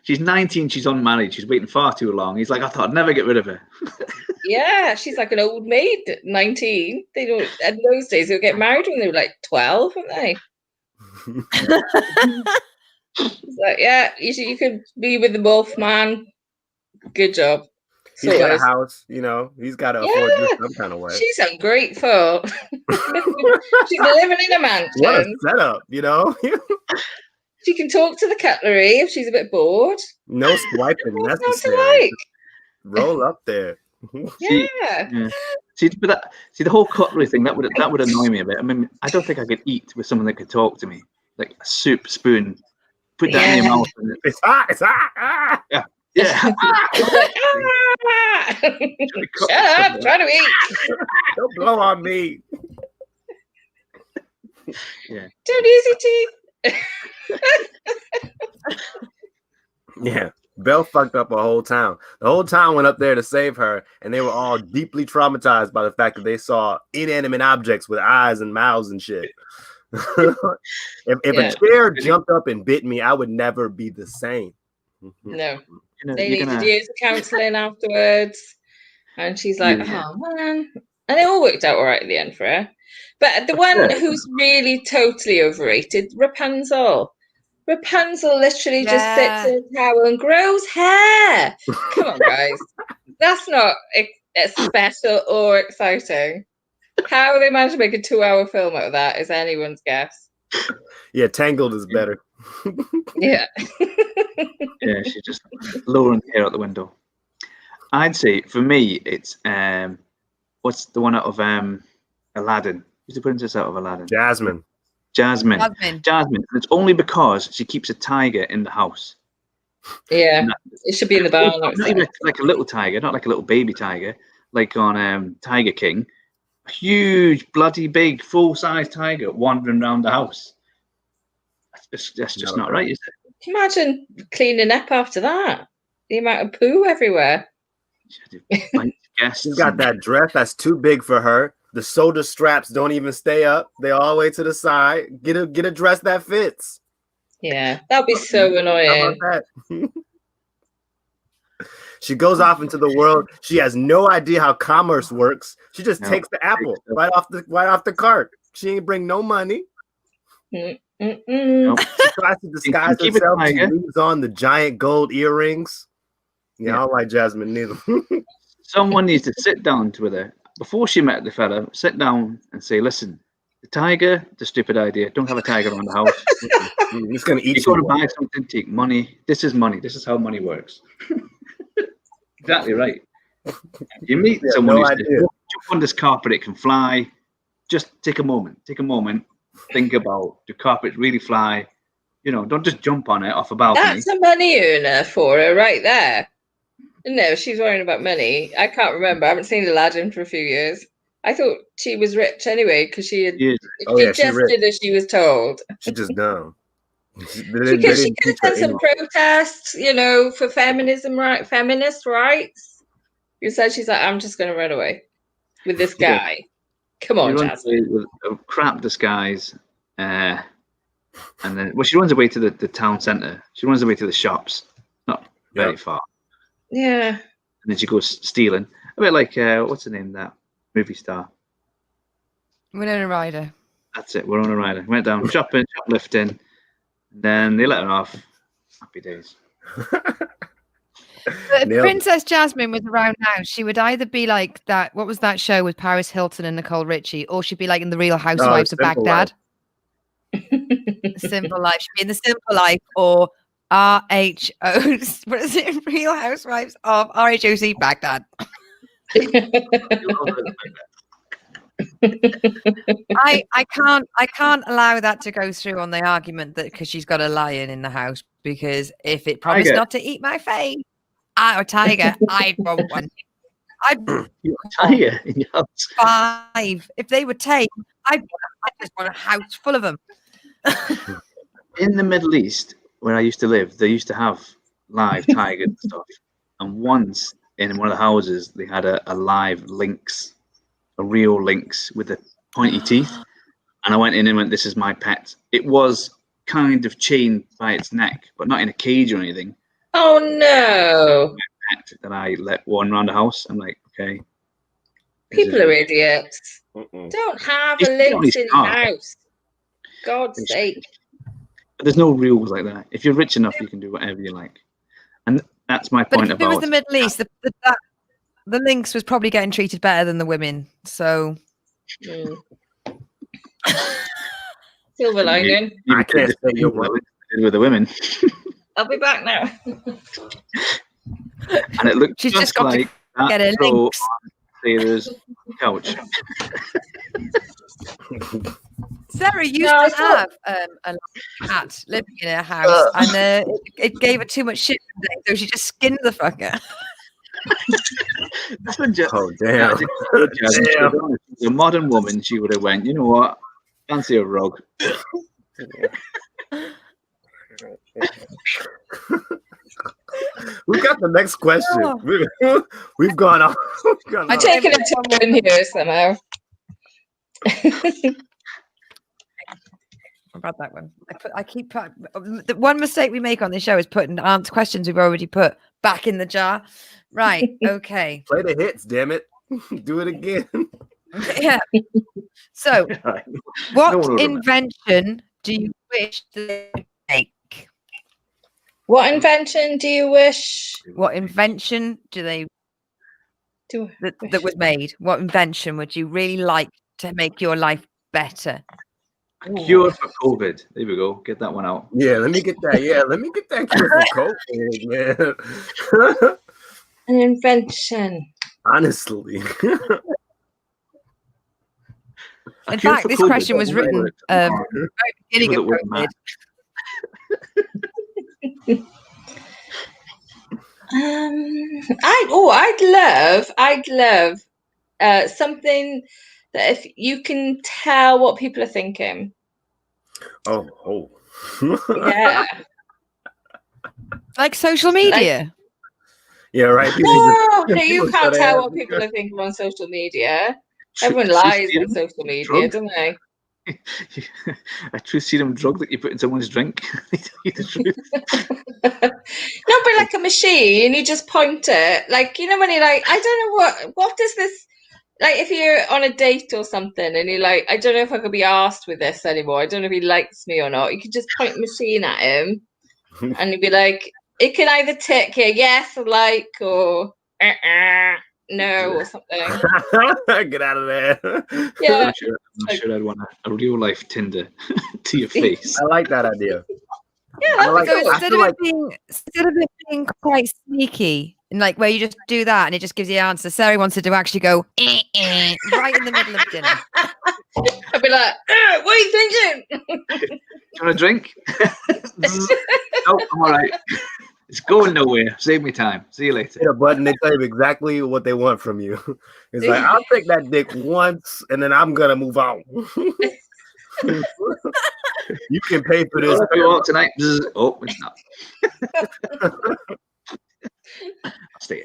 She's 19, she's unmarried, she's waiting far too long. He's like, I thought I'd never get rid of her. Yeah, she's like an old maid, 19. They don't, in those days, they would get married when they were like 12, weren't they? It's like, yeah, you could be with the wolf man. Good job. He's got a house, he's got to afford this some kind of way. She's ungrateful. She's living in a mansion. What a setup, She can talk to the cutlery if she's a bit bored. No swiping necessary. Roll up there. Yeah. See, the whole cutlery thing that would annoy me a bit. I mean, I don't think I could eat with someone that could talk to me, like a soup spoon. Put that in your mouth. And it's hot. It's hot. Ah. Yeah. Shut up! Try to eat. Don't blow on me. Yeah. Don't use your teeth. Yeah. Belle fucked up a whole town. The whole town went up there to save her, and they were all deeply traumatized by the fact that they saw inanimate objects with eyes and mouths and shit. if a chair jumped up and bit me, I would never be the same. No. They needed years of counselling afterwards. And she's like, oh, man. And it all worked out all right at the end for her. But the one who's really totally overrated, Rapunzel. Rapunzel literally just sits in a towel and grows hair. Come on, guys. That's not special or exciting. How they managed to make a 2-hour film out of that is anyone's guess. Yeah, Tangled is better. Yeah. Yeah, she's just lowering the hair out the window. I'd say for me, it's what's the one out of Aladdin? Who's the princess out of Aladdin? Jasmine. And it's only because she keeps a tiger in the house. Yeah, it should be in the barn. Not even like a little tiger, not like a little baby tiger, like on Tiger King. A huge, bloody big, full-size tiger wandering around the house. That's just not right, is it? Can you imagine cleaning up after that? The amount of poo everywhere. She's got that dress that's too big for her. The shoulder straps don't even stay up. They're all the way to the side. Get a dress that fits. Yeah, that'd be so annoying. How about that? She goes off into the world. She has no idea how commerce works. She just takes the apple right off the cart. She ain't bring no money. Nope. She tries to disguise herself. She leaves on the giant gold earrings. Yeah, I don't like Jasmine neither. Someone needs to sit down with her before she met the fella. Sit down and say, "Listen, the tiger, the stupid idea. Don't have a tiger around the house. He's gonna eat you. You're going to buy something, take money. This is money. This is how money works." Exactly right. You meet someone who says, "Jump on this carpet, it can fly." Just take a moment. Think about, do carpets really fly? Don't just jump on it off a balcony. That's a money earner for her right there. No, she's worrying about money. I can't remember. I haven't seen Aladdin for a few years. I thought she was rich anyway because she had. She just did as she was told. She just dumb. She could have done some protests, for feminist rights. Instead, she's like, I'm just going to run away with this guy. Come on, Jasmine. With a crap disguise, and then she runs away to the town centre. She runs away to the shops, not very far. Yeah. And then she goes stealing, a bit like what's her name? That movie star. Winona Ryder. That's it. We're on a rider. Went down shoplifting. Then they let her off. Happy days. If Princess Jasmine was around now, she would either be like that. What was that show with Paris Hilton and Nicole Richie, or she'd be like in the Real Housewives of Baghdad. Simple Life. She'd be in the Simple Life or RHO. What is it? Real Housewives of RHOC Baghdad. I can't allow that to go through on the argument that because she's got a lion in the house, because if it promised not to eat my face, or tiger, I'd want one. Tiger in your house. 5. If they were tame, I just want a house full of them. In the Middle East, where I used to live, they used to have live tigers and stuff. And once in one of the houses, they had a live lynx, a real lynx with the pointy teeth. And I went in and went, "This is my pet." It was kind of chained by its neck, but not in a cage or anything. Oh no! That I let one around the house. I'm like, okay. People are idiots. Don't have a lynx in your house. God's sake. But there's no rules like that. If you're rich enough, you can do whatever you like. And that's my point about. But if it was the Middle East, the lynx was probably getting treated better than the women. So. Silver lining. I can't say you're with the women. I'll be back now. And it looked She's just got like to get a lynx. Sarah's couch. Sarah used to have a cat living in her house, and it gave her too much shit today, so she just skinned the fucker. Oh damn! Damn. A modern woman, she would have went, "You know what? Fancy a rug." We've got the next question. We've gone on. I'm taking it to win here somehow. About that one, the one mistake we make on this show is putting answer questions we've already put back in the jar. Right? Okay. Play the hits, damn it! Do it again. Yeah. So, what invention do you wish to make? What invention do you wish? What invention do they that was made? What invention would you really like to make your life better? A cure for COVID. There we go. Get that one out. Yeah, let me get that. Yeah, let me get that cure for COVID, man. An invention. Honestly. In fact, this question was written at the very beginning of COVID. I'd love something that if you can tell what people are thinking. Oh. Yeah. Like social media. Yeah, right. No, you can't tell what people are thinking on social media. Everyone lies on social media, don't they? A truth serum drug that you put in someone's drink. They tell you the truth. No, but like a machine, you just point it. Like, you know, when you're like, I don't know what does this, like if you're on a date or something and you're like, I don't know if I could be asked with this anymore. I don't know if he likes me or not. You could just point the machine at him and you'd be like, it can either tick here, yes, or like, or no, or something. Get out of there. Yeah. I'm sure I'd want a real life Tinder to your face. I like that idea. Yeah, that's so instead of it being quite sneaky, and like where you just do that and it just gives you the answer, Sarah wanted to actually go right in the middle of dinner. I'd be like, what are you thinking? Do you want a drink? No, I'm all right. It's going nowhere. Save me time. See you later. Hit a button, they tell you exactly what they want from you. It's like, I'll take that dick once and then I'm gonna move on. You can pay for this. Tonight. Oh, it's not.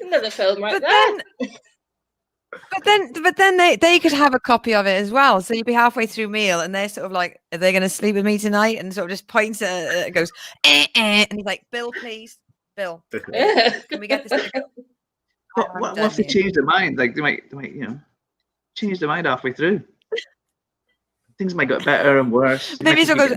Another film right there. But then they could have a copy of it as well. So you'd be halfway through meal and they're sort of like, are they going to sleep with me tonight? And sort of just points at it, goes, and he's like, Bill, please. Bill, can we get this? What if they change their mind? Like they might, change their mind halfway through. things might get better and worse. Maybe it goes.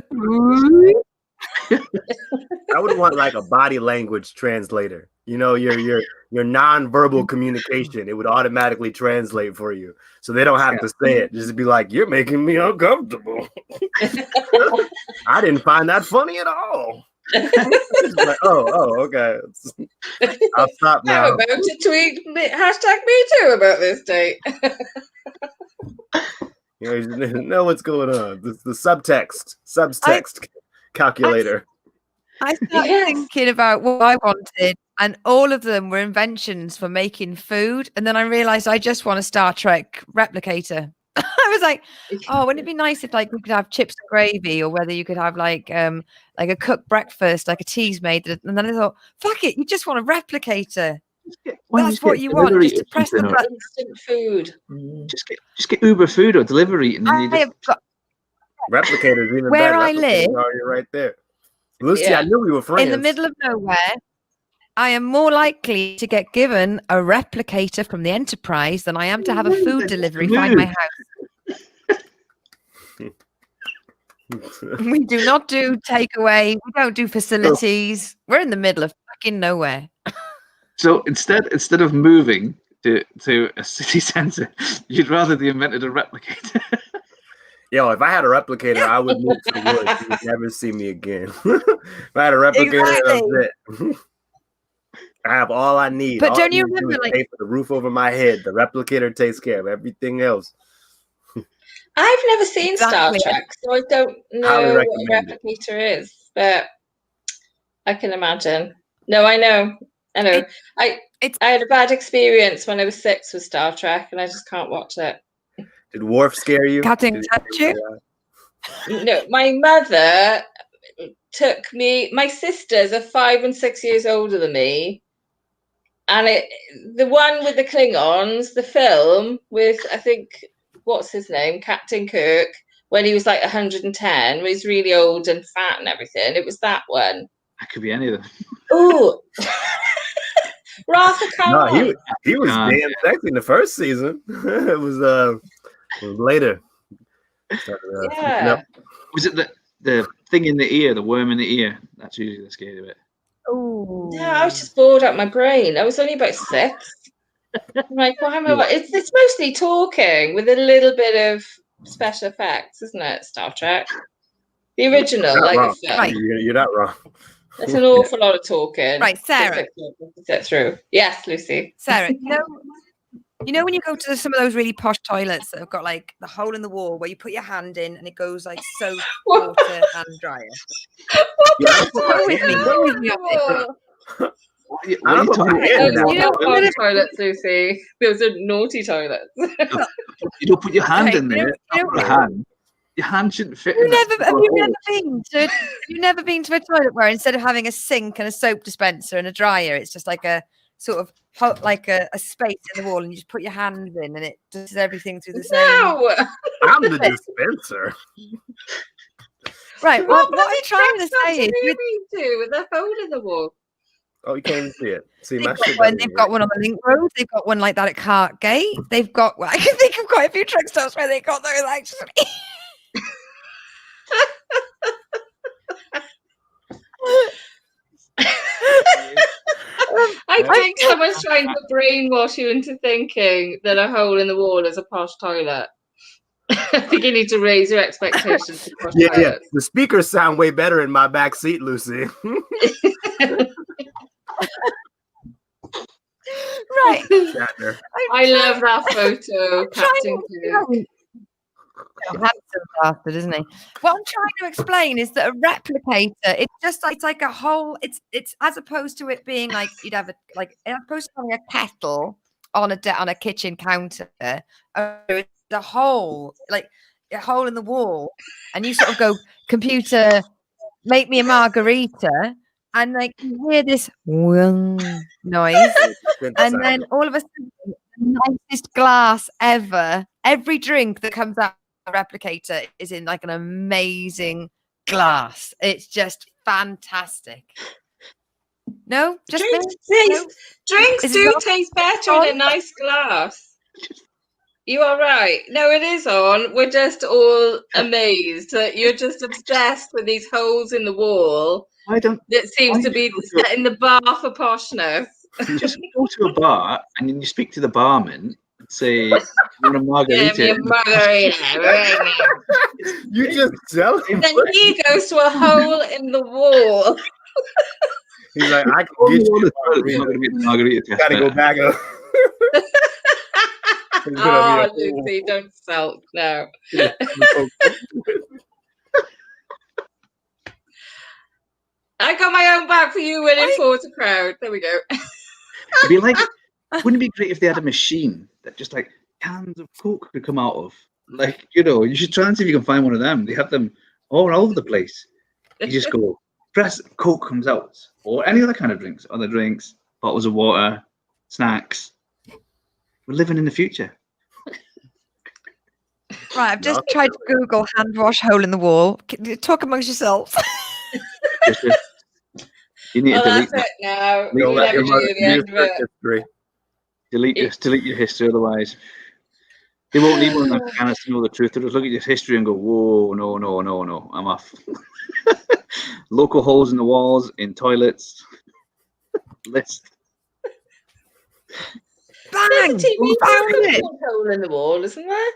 I would want like a body language translator. You know, your non-verbal communication. It would automatically translate for you, so they don't have to say it. Just be like, "You're making me uncomfortable." I didn't find that funny at all. Like, okay. I'll stop now. I'm about to tweet #MeToo about this date. You know what's going on. The subtext calculator. I started thinking about what I wanted, and all of them were inventions for making food. And then I realized I just want a Star Trek replicator. I was like, oh, wouldn't it be nice if like we could have chips and gravy, or whether you could have like a cooked breakfast, like a tea's made. And then I thought, fuck it, you just want a replicator. That's what you want, just to press the button. Instant food. Just get Uber food or delivery, and then replicators even where better. I live, you're right there. Lucy, I knew we were friends. In the middle of nowhere, I am more likely to get given a replicator from the Enterprise than I am to have a food delivery find my house. We do not do takeaway. We don't do facilities. We're in the middle of fucking nowhere. So instead of moving to a city centre, you'd rather they invented a replicator. Yo, if I had a replicator, I would move to the woods. You would never see me again. If I had a replicator, that's it. I have all I need. But all don't you remember, like, pay for the roof over my head? The replicator takes care of everything else. I've never seen Star Trek, so I don't know what a replicator is. But I can imagine. No, I know. I had a bad experience when I was 6 with Star Trek, and I just can't watch it. Did Worf scare you? Captain touch you? No, my mother took me. My sisters are 5 and 6 years older than me, and the one with the Klingons, the film with, I think, what's his name, Captain Kirk, when he was like 110, when he's really old and fat and everything. It was that one. That could be any of them. Oh. Rafa, come on. He was damn sexy in the first season. It was later. Yeah. Was it the thing in the ear, the worm in the ear? That's usually the scary bit. Oh. No, I was just bored out my brain. I was only about 6. I'm like, why am I? It's mostly talking with a little bit of special effects, isn't it? Star Trek, the original, You're not wrong. There's an awful lot of talking. Right, Sarah. Sit through. Yes, Lucy. Sarah, you know when you go to some of those really posh toilets that have got like the hole in the wall where you put your hand in and it goes like soap, water, and dryer. Go with me on this. You don't toilets, Lucy. Those are naughty toilets. You don't put your hand in there. Your hand shouldn't fit. Have you never been to a toilet where instead of having a sink and a soap dispenser and a dryer, it's just like a sort of like a space in the wall, and you just put your hand in and it does everything through the same. No, I'm the dispenser. Right. What I'm trying to say is, with a hole in the wall. Oh, you can't even see it. See, they've got one on the link road. They've got one like that at Cartgate. They've got. I can think of quite a few truck stops where they got those actually. I think someone's trying to brainwash you into thinking that a hole in the wall is a posh toilet. I think you need to raise your expectations. Yeah. The speakers sound way better in my back seat, Lucy. Right. I love that photo, Captain Kirk. Handsome bastard, isn't he? What I'm trying to explain is that a replicator, it's like a whole. It's as opposed to it being like you'd have as opposed to having a kettle on a kitchen counter. It's a hole, like a hole in the wall, and you sort of go, computer, make me a margarita, and like you hear this noise, and then all of a sudden, the nicest glass ever. Every drink that comes out of the replicator is in like an amazing glass. It's just fantastic. No, just drinks do taste better in a nice glass. You are right. No, it is on. We're just all amazed that you're just obsessed with these holes in the wall. That seems to be setting the bar for poshness. You just go to a bar and then you speak to the barman and say, "You want a margarita?" Give me a margarita right now. You just tell him. Then he goes to a hole in the wall. He's like, I can get you a margarita. You gotta go back up. Oh, Lucy, don't sulk now. I got my own back for you winning for the crowd. There we go. It'd be like, wouldn't it be great if they had a machine that just like cans of Coke could come out of? Like, you should try and see if you can find one of them. They have them all over the place. You just go, press, Coke comes out. Or any other kind of drinks. Other drinks, bottles of water, snacks. We're living in the future. Right, I've just tried to Google hand wash hole in the wall. Talk amongst yourselves. You need to delete that's it now. Delete your history, otherwise they won't need one of them scanners to know the truth. They'll just look at your history and go, "Whoa, no, I'm off." Local holes in the walls, in toilets. List. Bang! There's a TV hole in the wall, isn't there?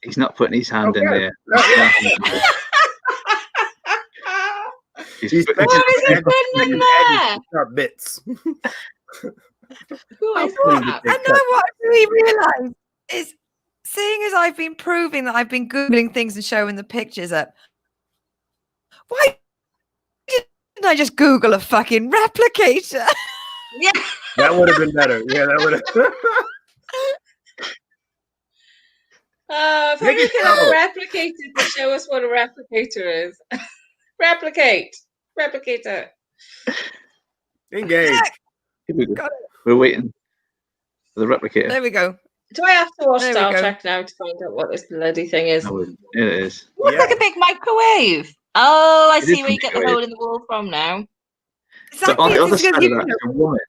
He's not putting his hand in there. He's what is he putting in there? Sharp bits. And now what we realise is, seeing as I've been proving that I've been Googling things and showing the pictures up, why didn't I just Google a fucking replicator? Yeah. That would have been better. Yeah, that would have. If only we could have a replicator to show us what a replicator is. Replicator. Engage. We're waiting for the replicator. There we go. Do I have to watch Star Trek now to find out what this bloody thing is? No, it is. Looks like a big microwave. Oh, I see where you get the hole in the wall from now. Exactly. But on the other side of that, a woman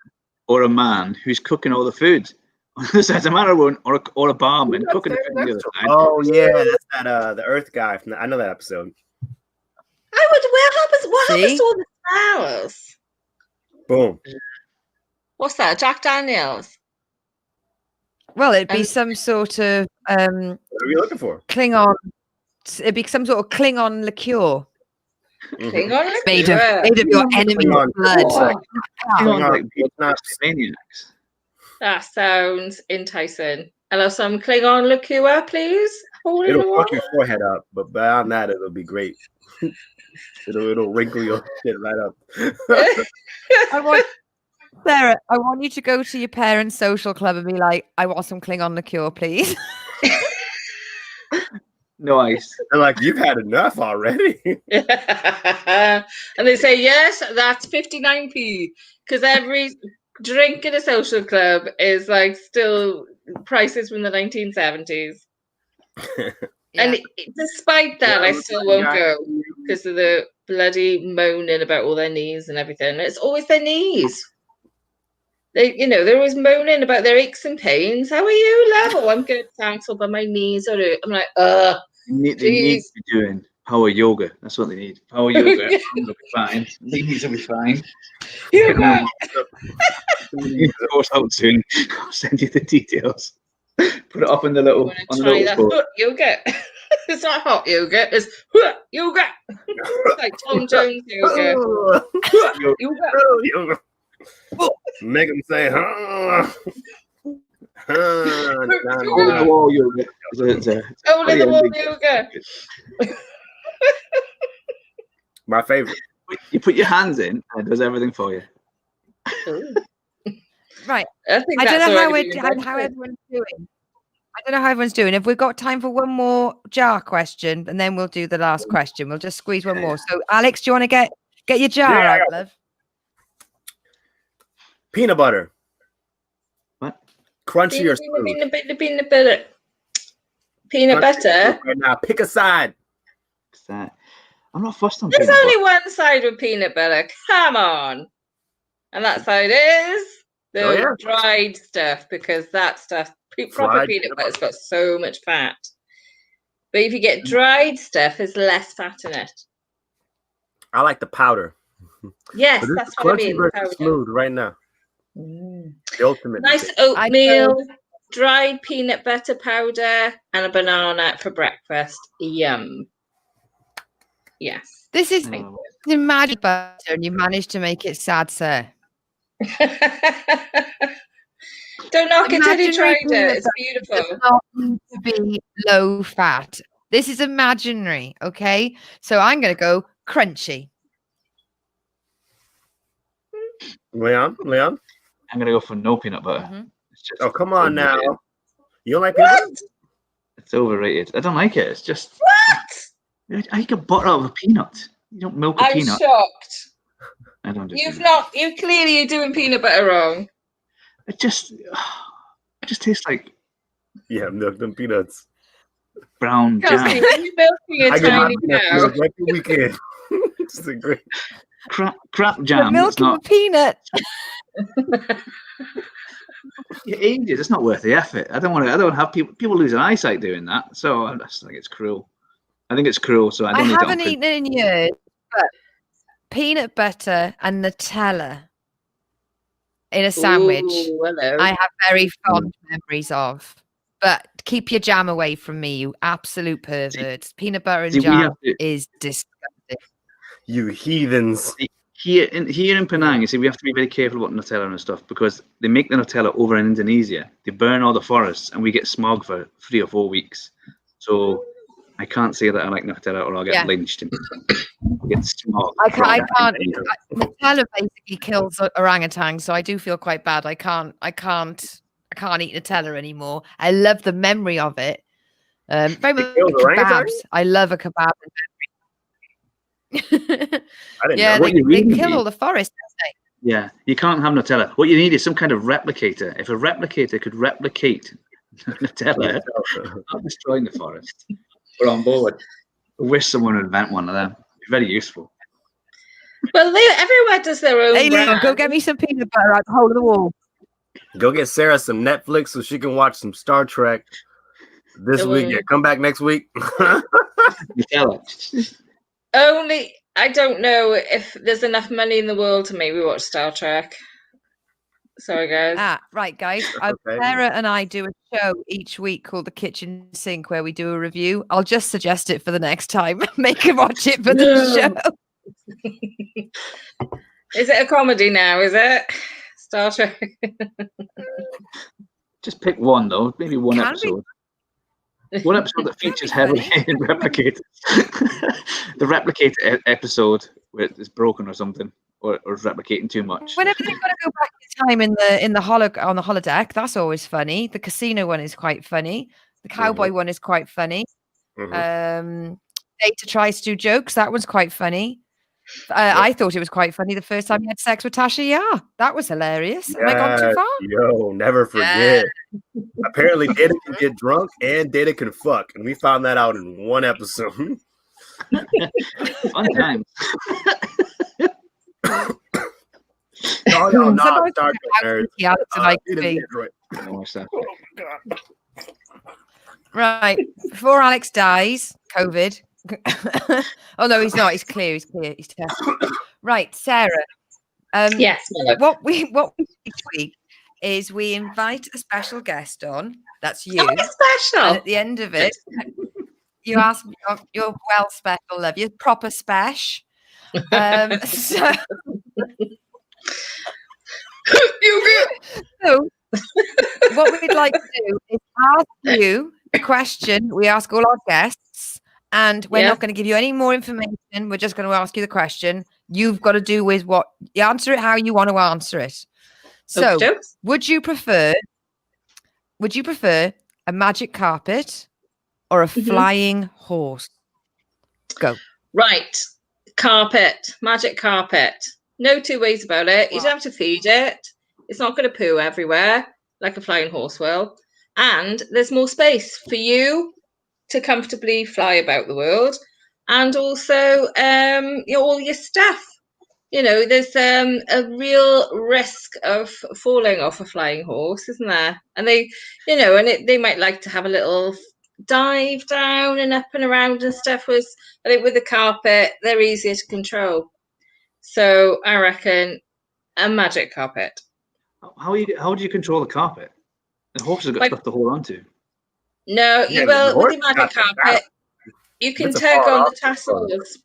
or a man who's cooking all the food. On the other side, a man or a woman or a barman cooking the food on the other side. Oh yeah, that's that the Earth guy from I know that episode. What happens to all the flowers? Boom. What's that? Jack Daniels? Well, it'd be some sort of what are you looking for? Klingon. It'd be some sort of Klingon liqueur. Klingon liqueur? Made of your enemy's blood. Maniacs. That sounds enticing. I'll have some Klingon liqueur, please. It'll fuck your forehead up, but beyond that, it'll be great. It'll wrinkle your shit right up. Sarah, I want you to go to your parents' social club and be like, "I want some Klingon liqueur, please." Nice. They're like, "You've had enough already." And they say, "Yes, that's 59p," because every drink in a social club is like still prices from the 1970s. And despite that, I still won't go because of the bloody moaning about all their knees and everything. It's always their knees. They're always moaning about their aches and pains. How are you, love? Oh, I'm good, thanks. Oh, but my knees are. I'm like, They need to be doing power yoga. That's what they need. Power yoga. They'll be fine. Knees will be fine. Yoga. Course out soon. I'll send you the details. Put it up in the little. Try that foot yoga. It's not hot yoga. It's yoga. It's like Tom Jones yoga. Yoga. Make them say, "Huh." Hole in the wall yoga. Hole in the wall yoga. My favorite. You put your hands in and it does everything for you. Right. I don't know how everyone's doing. I don't know how everyone's doing. Have we got time for one more jar question, and then we'll do the last question? We'll just squeeze one more. So, Alex, do you want to get your jar out, love? Peanut butter. What? Crunchy or smooth? Peanut butter. Peanut butter. Right now, pick a side. What's that? I'm not fussed on. There's only one side with peanut butter. Come on. And that side is The dried stuff, because that stuff, proper peanut butter's got so much fat. But if you get dried stuff, there's less fat in it. I like the powder. Yes, that's what I mean. Versus smooth right now. The ultimate. Nice oatmeal, dried peanut butter powder, and a banana for breakfast. Yum. Yes. This is imagine butter, and you managed to make it sad, sir. Don't knock it till you tried it. It's beautiful. It's not meant to be low fat. This is imaginary, okay? So I'm going to go crunchy. Leon? I'm going to go for no peanut butter. Mm-hmm. It's just come on now. You don't like peanut butter? It's overrated. I don't like it. It's just... What? I get butter out of a peanut. You don't milk a peanut. I'm shocked. I don't do You clearly are doing peanut butter wrong. It just tastes like milk them peanuts. Brown jam. You're milking a tiny cow. Like the weekend. It's a great crap jam. Milking a peanut. It ages. It's not worth the effort. I don't have people losing eyesight doing that. So I just think it's cruel. I think it's cruel. So I haven't eaten it in years, but peanut butter and Nutella in a sandwich, I have very fond memories of. But keep your jam away from me, you absolute perverts. Peanut butter and jam is disgusting. You heathens. Here in Penang, you see, we have to be very careful about Nutella and stuff because they make the Nutella over in Indonesia. They burn all the forests and we get smog for 3 or 4 weeks. So I can't say that I like Nutella or I'll get lynched. Get smog. I can't. Nutella basically kills orangutans, so I do feel quite bad. I can't eat Nutella anymore. I love the memory of it. Very much kebabs. I love a kebab. I didn't know. They kill all the forest, don't they? Yeah, you can't have Nutella. What you need is some kind of replicator. If a replicator could replicate Nutella, not destroying the forest, we're on board. I wish someone would invent one of them. It's very useful. Well, everywhere does their own. Hey, Leon, go get me some peanut butter out the hole of the wall. Go get Sarah some Netflix so she can watch some Star Trek this week. Yeah, come back next week. Only I don't know if there's enough money in the world to maybe watch Star Trek. Sorry, guys. Right, guys. Sarah and I do a show each week called The Kitchen Sink where we do a review. I'll just suggest it for the next time. Make her watch it for the show. Is it a comedy now? Is it Star Trek? Just pick one though. Maybe one episode. One episode that features heavily in replicators. The replicator episode where it's broken or something, or is replicating too much. Whenever they've got to go back in time on the holodeck, that's always funny. The casino one is quite funny. The cowboy one is quite funny. Data tries to do jokes. That one's quite funny. I thought it was quite funny the first time he had sex with Tasha Yar. That was hilarious. Have I gone too far? Yo, never forget. Apparently, Data can get drunk and Data can fuck. And we found that out in one episode. Fun time. No, Star Trek nerds. Right. Before Alex dies, COVID. Oh no, he's not. He's clear. He's tested. Right, Sarah. Yes. What we do each week is we invite a special guest on. That's you. Special. And at the end of it, you ask your well special love. You're proper spesh. So what we'd like to do is ask you a question. We ask all our guests. And we're not going to give you any more information. We're just going to ask you the question. You've got to do with what you answer it how you want to answer it. So, would you prefer a magic carpet or a flying horse? Go. Right. Carpet. Magic carpet. No two ways about it. You don't have to feed it. It's not going to poo everywhere like a flying horse will. And there's more space for you to comfortably fly about the world, and also all your stuff. there's a real risk of falling off a flying horse, isn't there? And they, they might like to have a little dive down and up and around and stuff. I think with the carpet, they're easier to control. So I reckon a magic carpet. How do you control the carpet? The horse has got stuff to hold on to. No, with the magic carpet, you can tug on the tassels.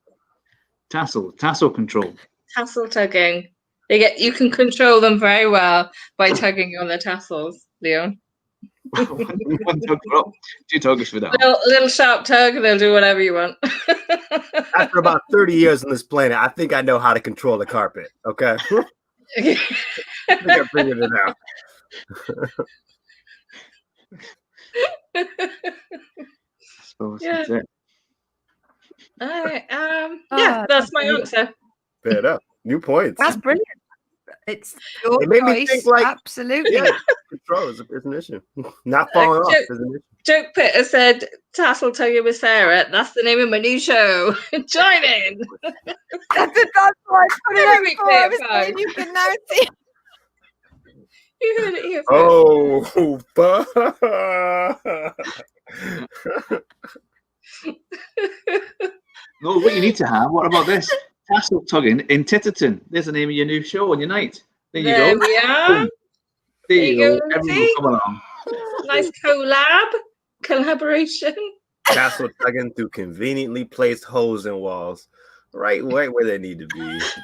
Tassel control. Tassel tugging. You can control them very well by tugging on the tassels, Leon. One tug for up, 2 tuggers for down. A little sharp tug, and they'll do whatever you want. After about 30 years on this planet, I think I know how to control the carpet. Okay. I think I figured it out. I suppose that's it. That's my answer. Fair enough. New points. That's brilliant. It's your it made choice. Me think like, absolutely. Yeah, control is an issue. Not falling off is an issue. Joke Pitter said, "Tassel tugging with Sarah." That's the name of my new show. Join in. That's why I put it out for. You can now see. You heard it here. Oh, No, what you need to have. What about this? Tassel tugging in Titterton. There's the name of your new show on your night. There you go. We are. There you go. Everyone will come along. Nice collaboration. Tassel tugging through conveniently placed holes in walls, right where they need to be. Just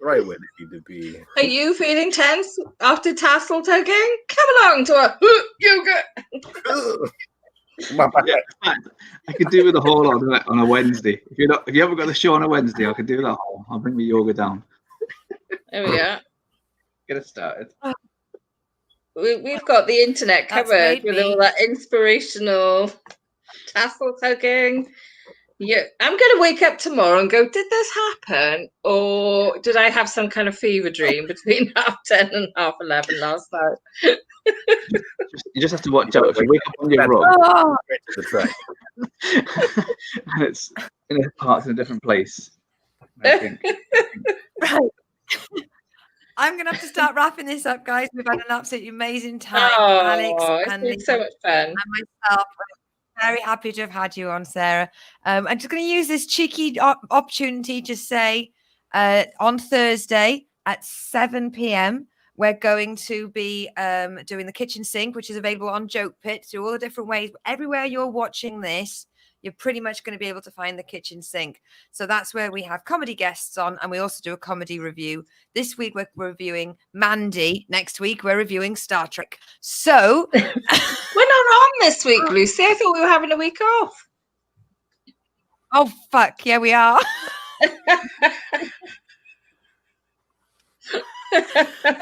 right where they need to be. Are you feeling tense after tassel tugging? Come along to a yoga. I could do with a whole lot on a Wednesday. If you haven't got the show on a Wednesday, I could do that whole. I'll bring my yoga down. There we go. Get it started. We've got the internet covered with all that inspirational tassel tugging. Yeah, I'm going to wake up tomorrow and go, did this happen? Or did I have some kind of fever dream between 10:30 and 11:30 last night? You just have to watch out. If you wake up on your rug, and it's in a part in a different place. I think. Right. I'm going to have to start wrapping this up, guys. We've had an absolutely amazing time. Alex and it's been so much fun. And myself. Very happy to have had you on, Sarah. I'm just going to use this cheeky opportunity to say on Thursday at 7 p.m, we're going to be doing the kitchen sink, which is available on Joke Pit through all the different ways. Everywhere you're watching this, you're pretty much going to be able to find the kitchen sink. So that's where we have comedy guests on, and we also do a comedy review. This week, we're reviewing Mandy. Next week, we're reviewing Star Trek. So... We're not on this week, Lucy. I thought we were having a week off. Oh, fuck. Yeah, we are. I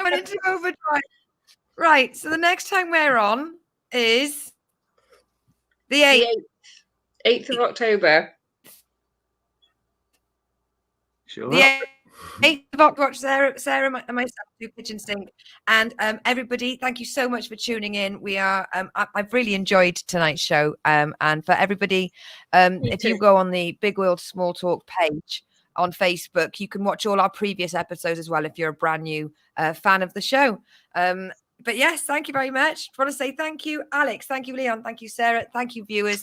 went into overdrive. Right. So the next time we're on is the 8th. 8th of October. Sure. The 8th of October, Sarah and myself do Kitchen Sink. And everybody, thank you so much for tuning in. We are, I've really enjoyed tonight's show. And for everybody, if you go on the Big World Small Talk page on Facebook, you can watch all our previous episodes as well if you're a brand new fan of the show. But yes, thank you very much. I want to say thank you, Alex. Thank you, Leon. Thank you, Sarah. Thank you, viewers.